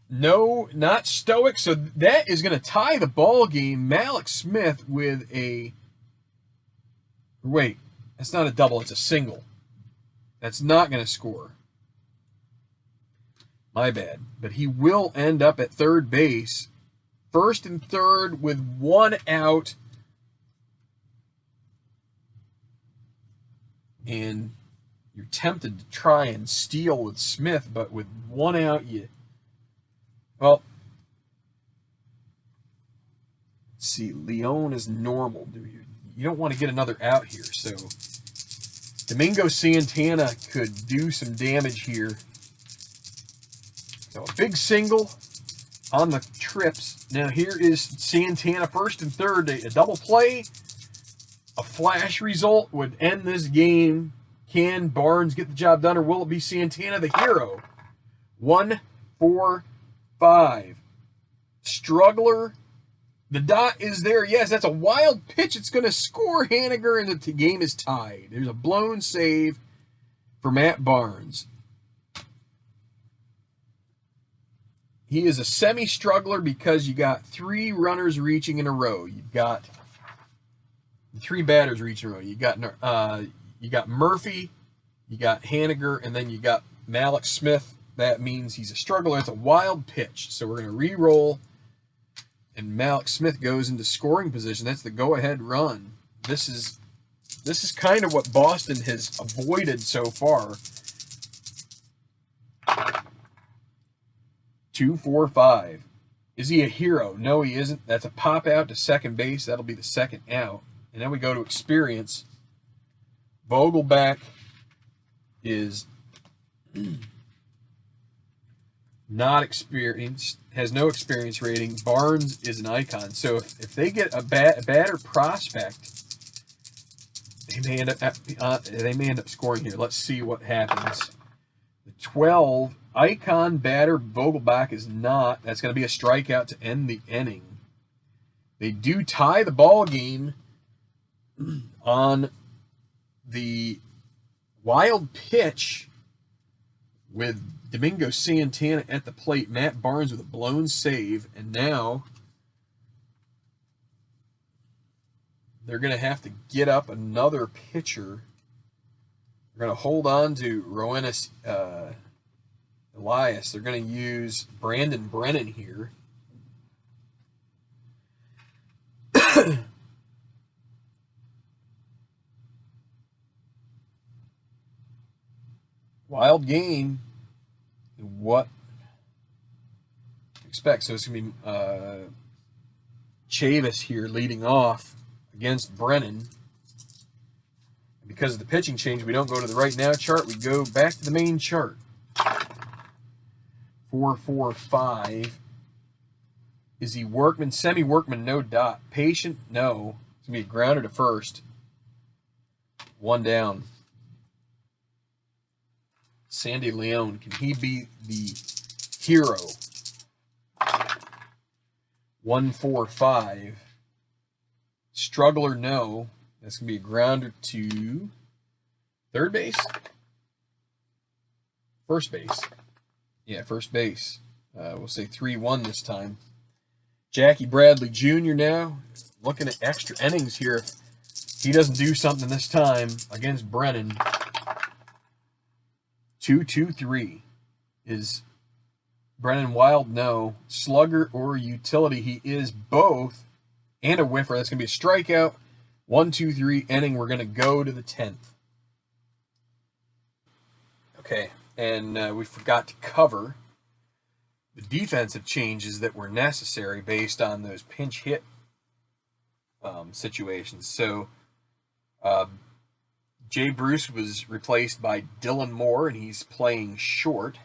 No, not Stoic. So that is going to tie the ball game. Malik Smith with a... Wait, that's not a double. It's a single. That's not going to score. My bad. But he will end up at third base. First and third with 1 out. And you're tempted to try and steal with Smith, but with 1 out, well, let's see. Leone is normal. You don't want to get another out here. So Domingo Santana could do some damage here. So a big single on the trips. Now here is Santana first and third. A double play. A flash result would end this game. Can Barnes get the job done, or will it be Santana the hero? 1, 4, 5. Struggler. The dot is there. Yes, that's a wild pitch. It's going to score Haniger, and the game is tied. There's a blown save for Matt Barnes. He is a semi-struggler because you got 3 runners reaching in a row. You've got 3 batters reaching in a row. You got Murphy, you got Haniger, and then you got Malik Smith. That means he's a struggler. It's a wild pitch. So we're going to re-roll, and Malik Smith goes into scoring position. That's the go-ahead run. This is kind of what Boston has avoided so far. 2, 4, 5. Is he a hero? No, he isn't. That's a pop out to second base. That'll be the second out. And then we go to experience. Vogelbach is not experienced, has no experience rating. Barnes is an icon. So if they get a batter prospect, they may end up scoring here. Let's see what happens. The 12 icon batter Vogelbach is not. That's going to be a strikeout to end the inning. They do tie the ball game on the wild pitch with Domingo Santana at the plate. Matt Barnes with a blown save. And now they're going to have to get up another pitcher. They're going to hold on to Roenis Elias. They're going to use Brandon Brennan here. Wild game. What expect? So it's going to be Chavis here leading off against Brennan. Because of the pitching change, we don't go to the right now chart. We go back to the main chart. 4, 4, 5. Is he workman, semi-workman, no dot. Patient, no. It's going to be a grounder to first. 1 down. Sandy Leone, can he be the hero? 1-4-5. Struggler, no. That's going to be a grounder to third base? First base. Yeah, first base. We'll say 3-1 this time. Jackie Bradley Jr. now, looking at extra innings here. If he doesn't do something this time against Brennan, 2-2-3. Is Brennan Wild? No. Slugger or utility? He is both. And a whiffer. That's going to be a strikeout. 1-2-3 inning. We're going to go to the 10th. Okay, and we forgot to cover the defensive changes that were necessary based on those pinch hit situations. So Jay Bruce was replaced by Dylan Moore, and he's playing short.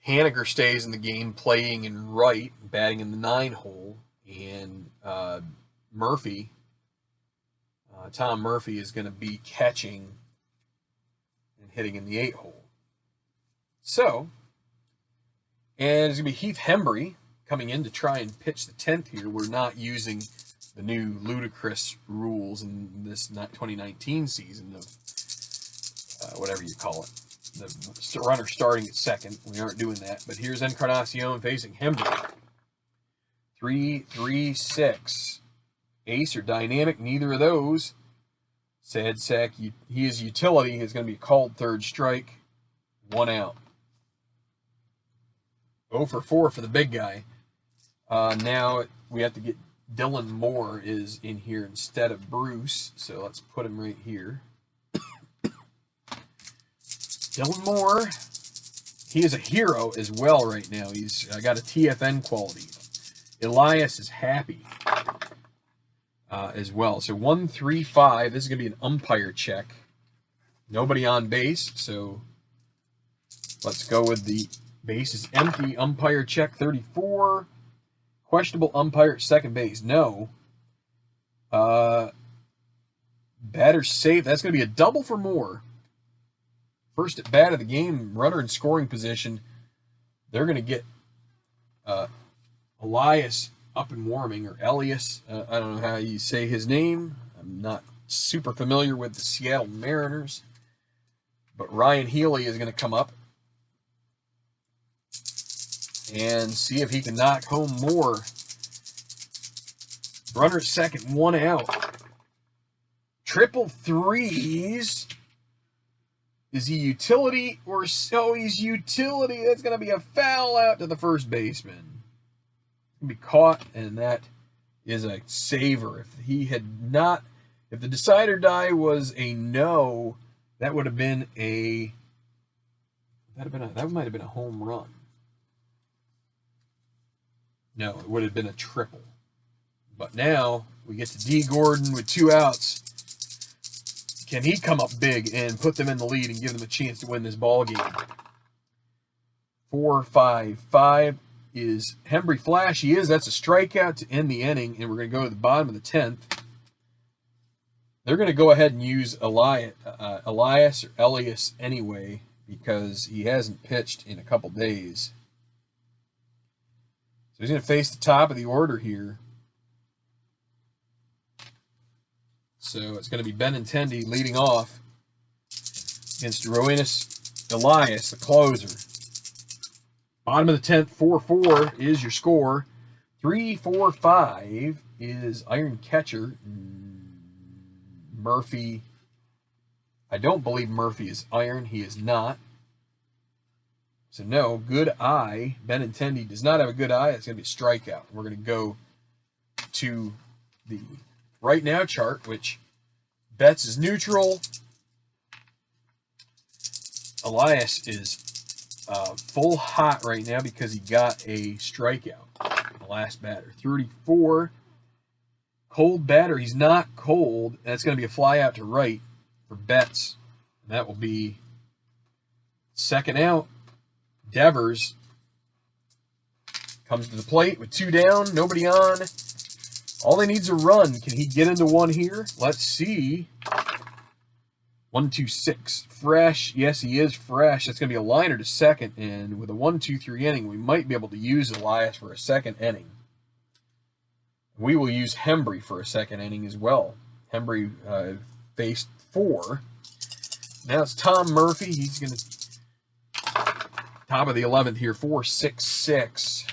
Haniger stays in the game, playing in right, batting in the 9 hole, and Murphy, Tom Murphy, is going to be catching and hitting in the 8 hole. So, and it's going to be Heath Hembry coming in to try and pitch the 10th here. We're not using the new ludicrous rules in this 2019 season of whatever you call it. The runner starting at second. We aren't doing that. But here's Encarnacion facing Hembry. 3-3-6. Ace or dynamic, neither of those. Sad sack. He is utility. Is going to be called third strike. 1 out. 0 for 4 for the big guy. Now we have to get Dylan Moore is in here instead of Bruce. So let's put him right here. Dylan Moore, he is a hero as well right now. He's got a TFN quality. Elias is happy as well. So 1-3-5. This is going to be an umpire check. Nobody on base, so let's go with the base is empty. Umpire check 34. Questionable umpire at second base. No. Batter safe. That's going to be a double for Moore. First at bat of the game, runner in scoring position. They're going to get Elias up and warming, or Elias. I don't know how you say his name. I'm not super familiar with the Seattle Mariners. But Ryan Healy is going to come up and see if he can knock home Moore. Runner at second, 1 out. Triple threes. Is he utility or so? He's utility. That's going to be a foul out to the first baseman. Going to be caught, and that is a saver. If he had not, if the decider die was a no, that would have been a, that might have been a home run. No, it would have been a triple. But now we get to D. Gordon with 2 outs. Can he come up big and put them in the lead and give them a chance to win this ball game? 4-5-5 is Hembry Flash. He is. That's a strikeout to end the inning, and we're going to go to the bottom of the 10th. They're going to go ahead and use Elias or Elias anyway because he hasn't pitched in a couple days. So he's going to face the top of the order here. So it's going to be Benintendi leading off against Rowanus Elias, the closer. Bottom of the 10th, 4-4 is your score. 3-4-5 is Iron Catcher. Murphy. I don't believe Murphy is Iron. He is not. So no, good eye. Benintendi does not have a good eye. It's going to be a strikeout. We're going to go to the right now chart, which Betts is neutral. Elias is full hot right now because he got a strikeout. The last batter, 34. Cold batter. He's not cold. That's going to be a fly out to right for Betts. And that will be second out. Devers comes to the plate with 2 down, nobody on. All he needs a run. Can he get into one here? Let's see. 1-2-6. Fresh. Yes, he is fresh. That's going to be a liner to second. And with a 1-2-3 inning, we might be able to use Elias for a second inning. We will use Hembry for a second inning as well. Hembry faced 4. Now it's Tom Murphy. He's going to top of the 11th here. 4-6-6.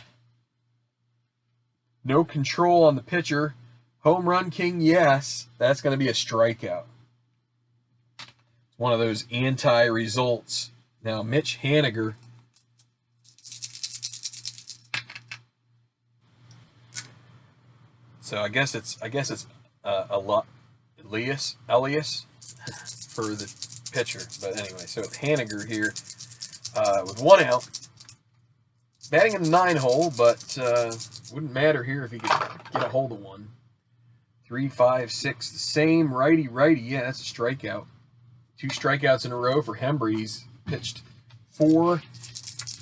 No control on the pitcher. Home run king, yes. That's going to be a strikeout. It's one of those anti-results. Now Mitch Haniger. So I guess it's a lot Elias for the pitcher. But anyway, so Haniger here with 1 out. Batting in the 9-hole, but wouldn't matter here if he could get a hold of one. 3-5-6, the same righty. Yeah, that's a strikeout. 2 strikeouts in a row for Hembry. He's pitched 4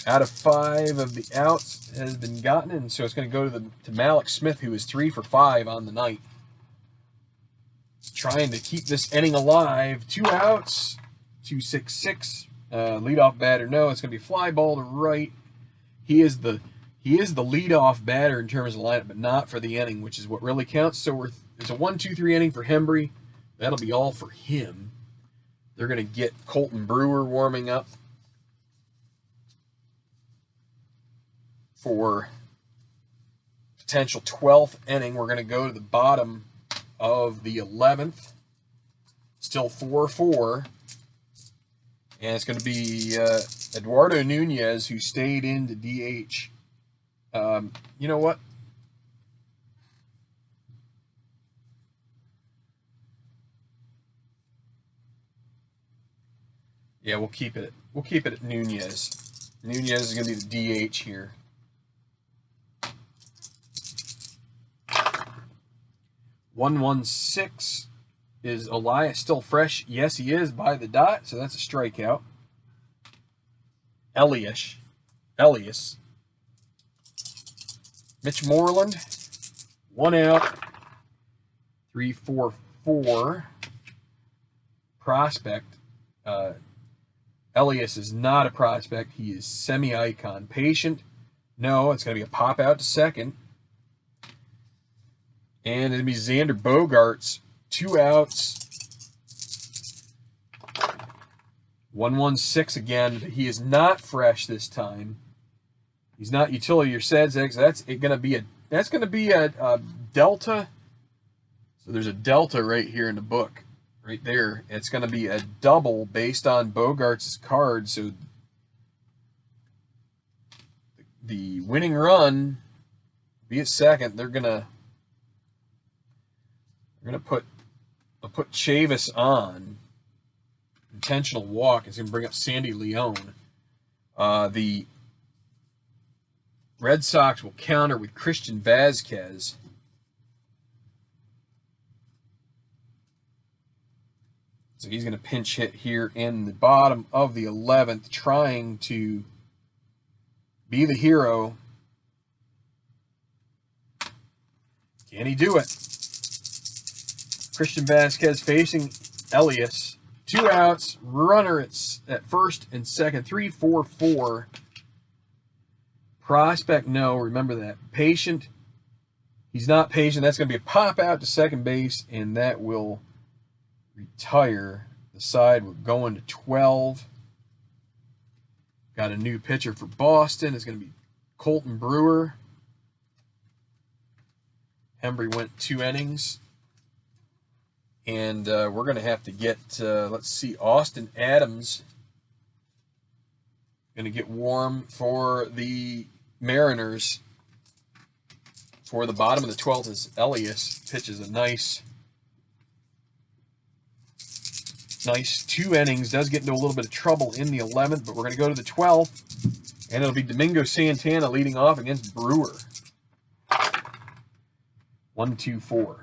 out of 5 of the outs has been gotten, and so it's going to go to Malik Smith, who is 3 for 5 on the night. Trying to keep this inning alive. 2 outs, 2-6-6. Leadoff batter, no, it's going to be fly ball to right. He is the leadoff batter in terms of lineup, but not for the inning, which is what really counts. So it's a 1-2-3 inning for Hembry. That'll be all for him. They're going to get Colton Brewer warming up for potential 12th inning. We're going to go to the bottom of the 11th. Still 4-4. And it's going to be Eduardo Nunez, who stayed in to DH. You know what? Yeah, we'll keep it at Nunez. Nunez is going to be the DH here. (1-1-6) is Elias still fresh? Yes, he is by the dot, so that's a strikeout. Elias. Mitch Moreland, 1 out. 3-4-4. Prospect. Elias is not a prospect. He is semi-icon. Patient. No, it's going to be a pop out to second. And it'll be Xander Bogaerts, 2 outs. 1-1-6 again. But he is not fresh this time. He's not utility or Sadzak. That's going to be a delta. So there's a delta right here in the book, right there. It's going to be a double based on Bogaerts' card. So the winning run be at second. They're gonna put Chavis on. Intentional walk is going to bring up Sandy Leone. The Red Sox will counter with Christian Vazquez. So he's going to pinch hit here in the bottom of the 11th, trying to be the hero. Can he do it? Christian Vazquez facing Elias. 2 outs, runner at first and second. 3-4-4. Prospect, no, remember that. Patient, he's not patient. That's going to be a pop out to second base, and that will retire the side. We're going to 12. Got a new pitcher for Boston. It's going to be Colton Brewer. Hembry went 2 innings. And we're going to have to get, let's see, Austin Adams going to get warm for the Mariners. For the bottom of the 12th is Elias. Pitches a nice 2 innings. Does get into a little bit of trouble in the 11th, but we're going to go to the 12th. And it'll be Domingo Santana leading off against Brewer. 1-2-4.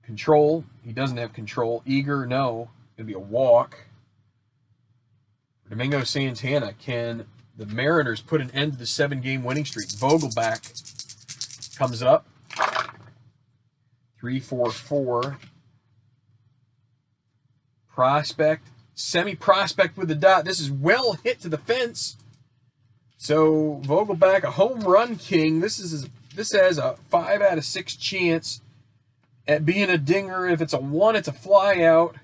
Control, he doesn't have control. Eager, no. Going to be a walk. Domingo Santana. Can the Mariners put an end to the 7-game winning streak? Vogelback comes up. 3-4-4. Prospect. Semi-prospect with a dot. This is well hit to the fence. So Vogelback, a home run king. This has a 5 out of 6 chance at being a dinger. If it's a 1, it's a fly out,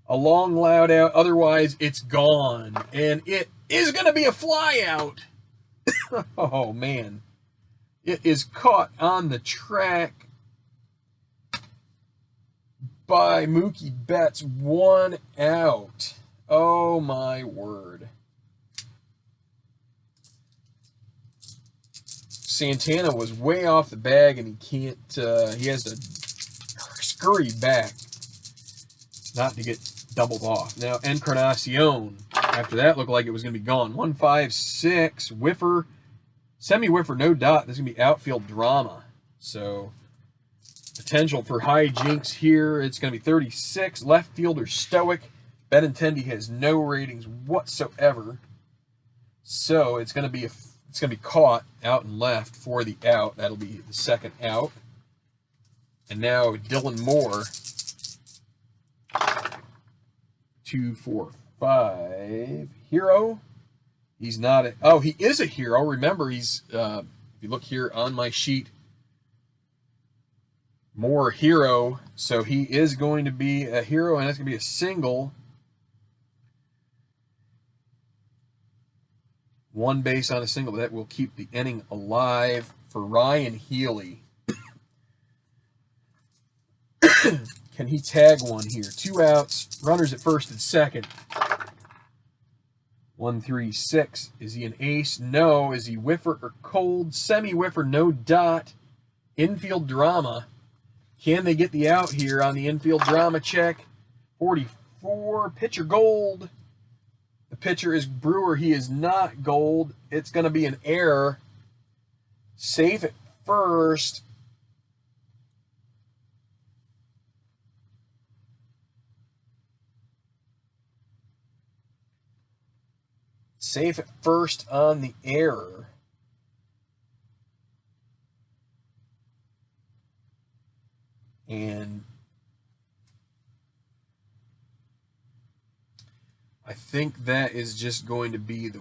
a long loud out. Otherwise, it's gone. And it is going to be a fly out. Oh, man. It is caught on the track by Mookie Betts. 1 out. Oh, my word. Santana was way off the bag, and he has to scurry back not to get doubled off. Now, Encarnacion, after that, looked like it was going to be gone. 1-5-6, whiffer, semi-whiffer, no dot. This is going to be outfield drama. So, potential for hijinks here. It's going to be 36. Left fielder stoic. Benintendi has no ratings whatsoever. So, it's going to be caught out and left for the out. That'll be the second out. And now Dylan Moore. 2-4-5. Hero. He's not he is a hero. Remember, he's if you look here on my sheet, Moore hero. So he is going to be a hero, and that's going to be a single. 1 base on a single. That will keep the inning alive for Ryan Healy. Can he tag one here? 2 outs. Runners at first and second. 1-3-6. Is he an ace? No. Is he whiffer or cold? Semi-whiffer, no dot. Infield drama. Can they get the out here on the infield drama check? 44. Pitcher gold. The pitcher is Brewer. He is not gold. It's going to be an error. Safe at first. Safe at first on the error. And I think that is just going to be the,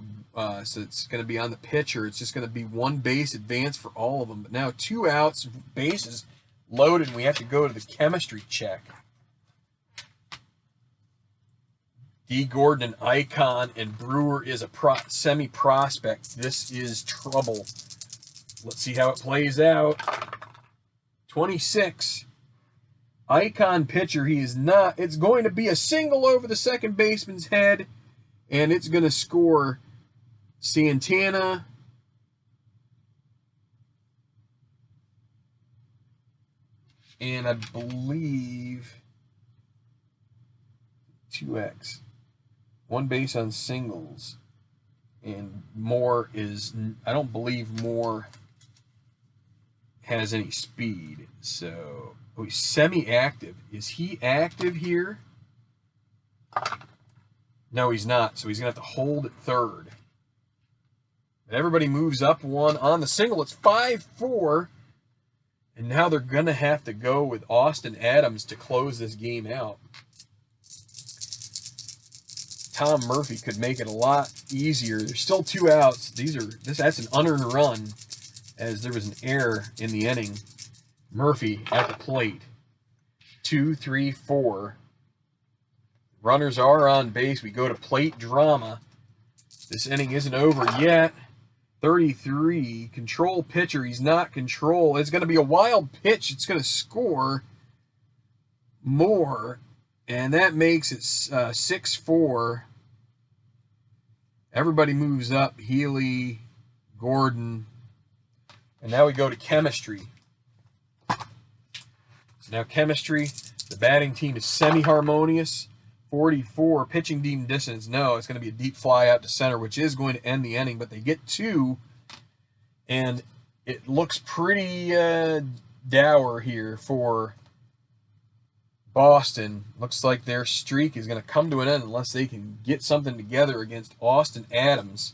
so it's going to be on the pitcher. It's just going to be 1 base advance for all of them. But now 2 outs, bases loaded, and we have to go to the chemistry check. D. Gordon, an icon, and Brewer is a semi-prospect. This is trouble. Let's see how it plays out. 26. Icon pitcher. He is not. It's going to be a single over the second baseman's head, and it's going to score Santana. And I believe 2x. 1 base on singles. And Moore is, I don't believe Moore has any speed. So, oh, he's semi-active. Is he active here? No, he's not. So he's going to have to hold at third. But everybody moves up 1 on the single. It's 5-4. And now they're going to have to go with Austin Adams to close this game out. Tom Murphy could make it a lot easier. There's still 2 outs. That's an unearned run, as there was an error in the inning. Murphy at the plate. 2-3-4. Runners are on base. We go to plate drama. This inning isn't over yet. 33. Control pitcher. He's not control. It's going to be a wild pitch. It's going to score more. And that makes it 6-4. Everybody moves up. Healy, Gordon. And now we go to chemistry. So now chemistry. The batting team is semi-harmonious. 44. Pitching deemed distance. No, it's going to be a deep fly out to center, which is going to end the inning. But they get 2. And it looks pretty dour here for Boston, looks like their streak is going to come to an end unless they can get something together against Austin Adams.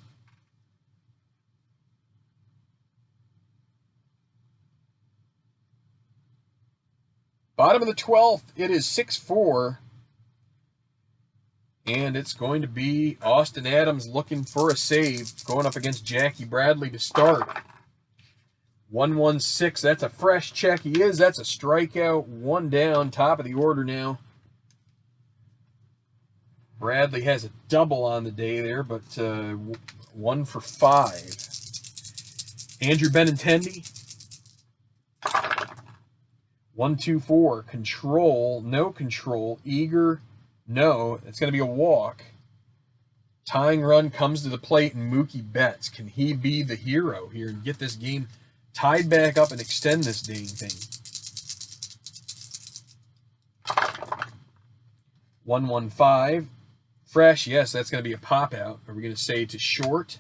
Bottom of the 12th, it is 6-4. And it's going to be Austin Adams looking for a save, going up against Jackie Bradley to start. 1-1-6, that's a fresh check. That's a strikeout. 1 down, top of the order now. Bradley has a double on the day there, but 1 for 5. Andrew Benintendi. 1-2-4. Control, no control. Eager, no. It's going to be a walk. Tying run comes to the plate, and Mookie Betts. Can he be the hero here and get this game tied back up and extend this dang thing? 1-1-5. Fresh, yes, that's going to be a pop out. Are we going to say to short?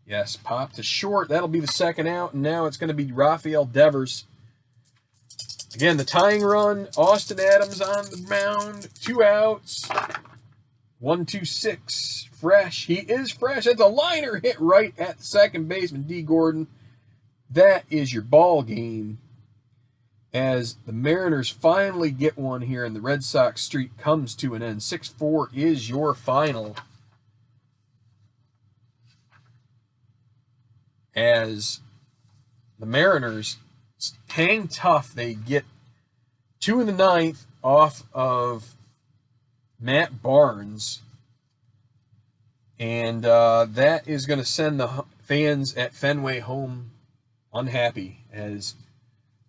Yes, pop to short. That'll be the second out, and now it's going to be Rafael Devers. Again, the tying run, Austin Adams on the mound, 2 outs. 1-2-6, fresh. He is fresh. That's a liner hit right at the second baseman, D. Gordon. That is your ball game. As the Mariners finally get one here and the Red Sox streak comes to an end. 6-4 is your final. As the Mariners hang tough, they get 2 in the 9th off of Matt Barnes. And that is going to send the fans at Fenway home unhappy, as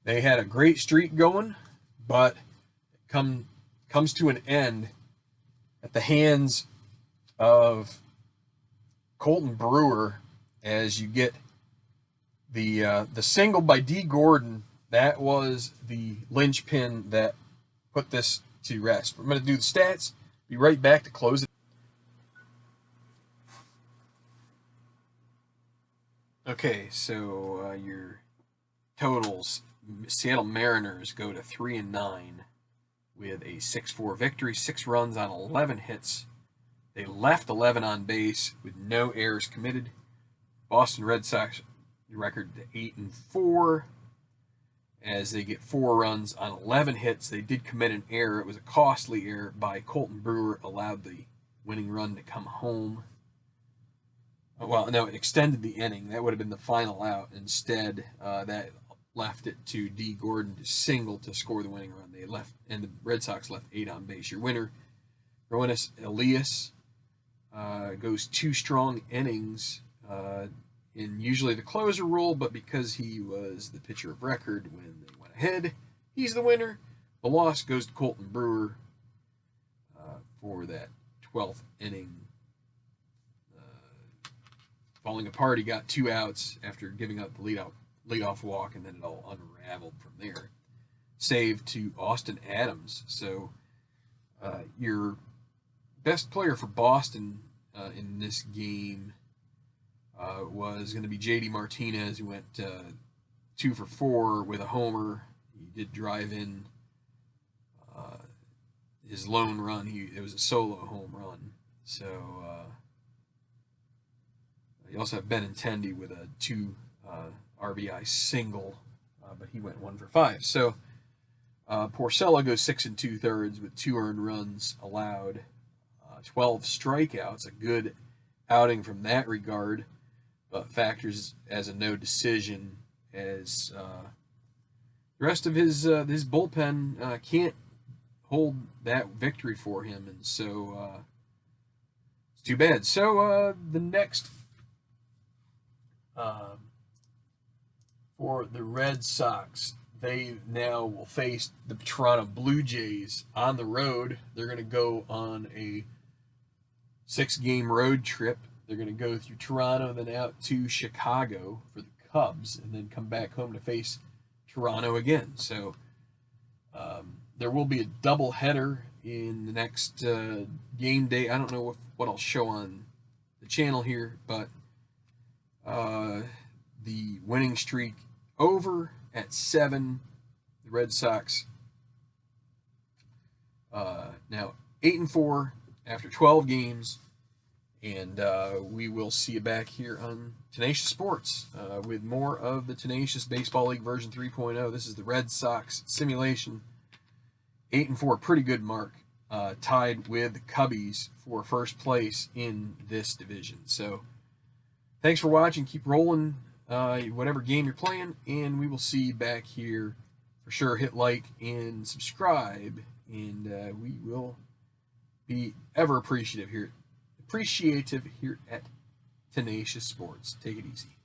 they had a great streak going, but it comes to an end at the hands of Colton Brewer, as you get the single by D. Gordon. That was the linchpin that put this to rest. I'm going to do the stats. Be right back to close it. Okay, so your totals. Seattle Mariners go to 3-9 with a 6-4 victory, 6 runs on 11 hits. They left 11 on base with no errors committed. Boston Red Sox record to 8-4 as they get 4 runs on 11 hits. They did commit an error. It was a costly error by Colton Brewer, allowed the winning run to come home. Well, no, it extended the inning. That would have been the final out. Instead, that left it to D. Gordon to single to score the winning run. They left, and the Red Sox left 8 on base. Your winner, Roenis Elias, goes 2 strong innings in usually the closer role, but because he was the pitcher of record when they went ahead, he's the winner. The loss goes to Colton Brewer for that 12th inning. Falling apart, he got 2 outs after giving up the leadoff walk, and then it all unraveled from there. Save to Austin Adams. So your best player for Boston in this game was going to be J.D. Martinez, who went 2 for 4 with a homer. He did drive in his lone run. It was a solo home run. So you also have Benintendi with a 2 RBI single, but he went 1 for 5. So Porcello goes 6 2/3 with 2 earned runs allowed, 12 strikeouts, a good outing from that regard, but factors as a no decision, as the rest of his bullpen can't hold that victory for him, and so it's too bad. So the next for the Red Sox, they now will face the Toronto Blue Jays on the road. They're going to go on a 6-game road trip. They're going to go through Toronto, then out to Chicago for the Cubs, and then come back home to face Toronto again. So there will be a doubleheader in the next game day. I don't know what I'll show on the channel here, but the winning streak over at 7. The Red Sox Now 8-4 after 12 games, and we will see you back here on Tenacious Sports with more of the Tenacious Baseball League version 3.0. This is the Red Sox simulation. 8-4, pretty good mark, tied with the Cubbies for first place in this division. So thanks for watching. Keep rolling whatever game you're playing, and we will see you back here for sure. Hit like and subscribe, and we will be ever appreciative here at Tenacious Sports. Take it easy.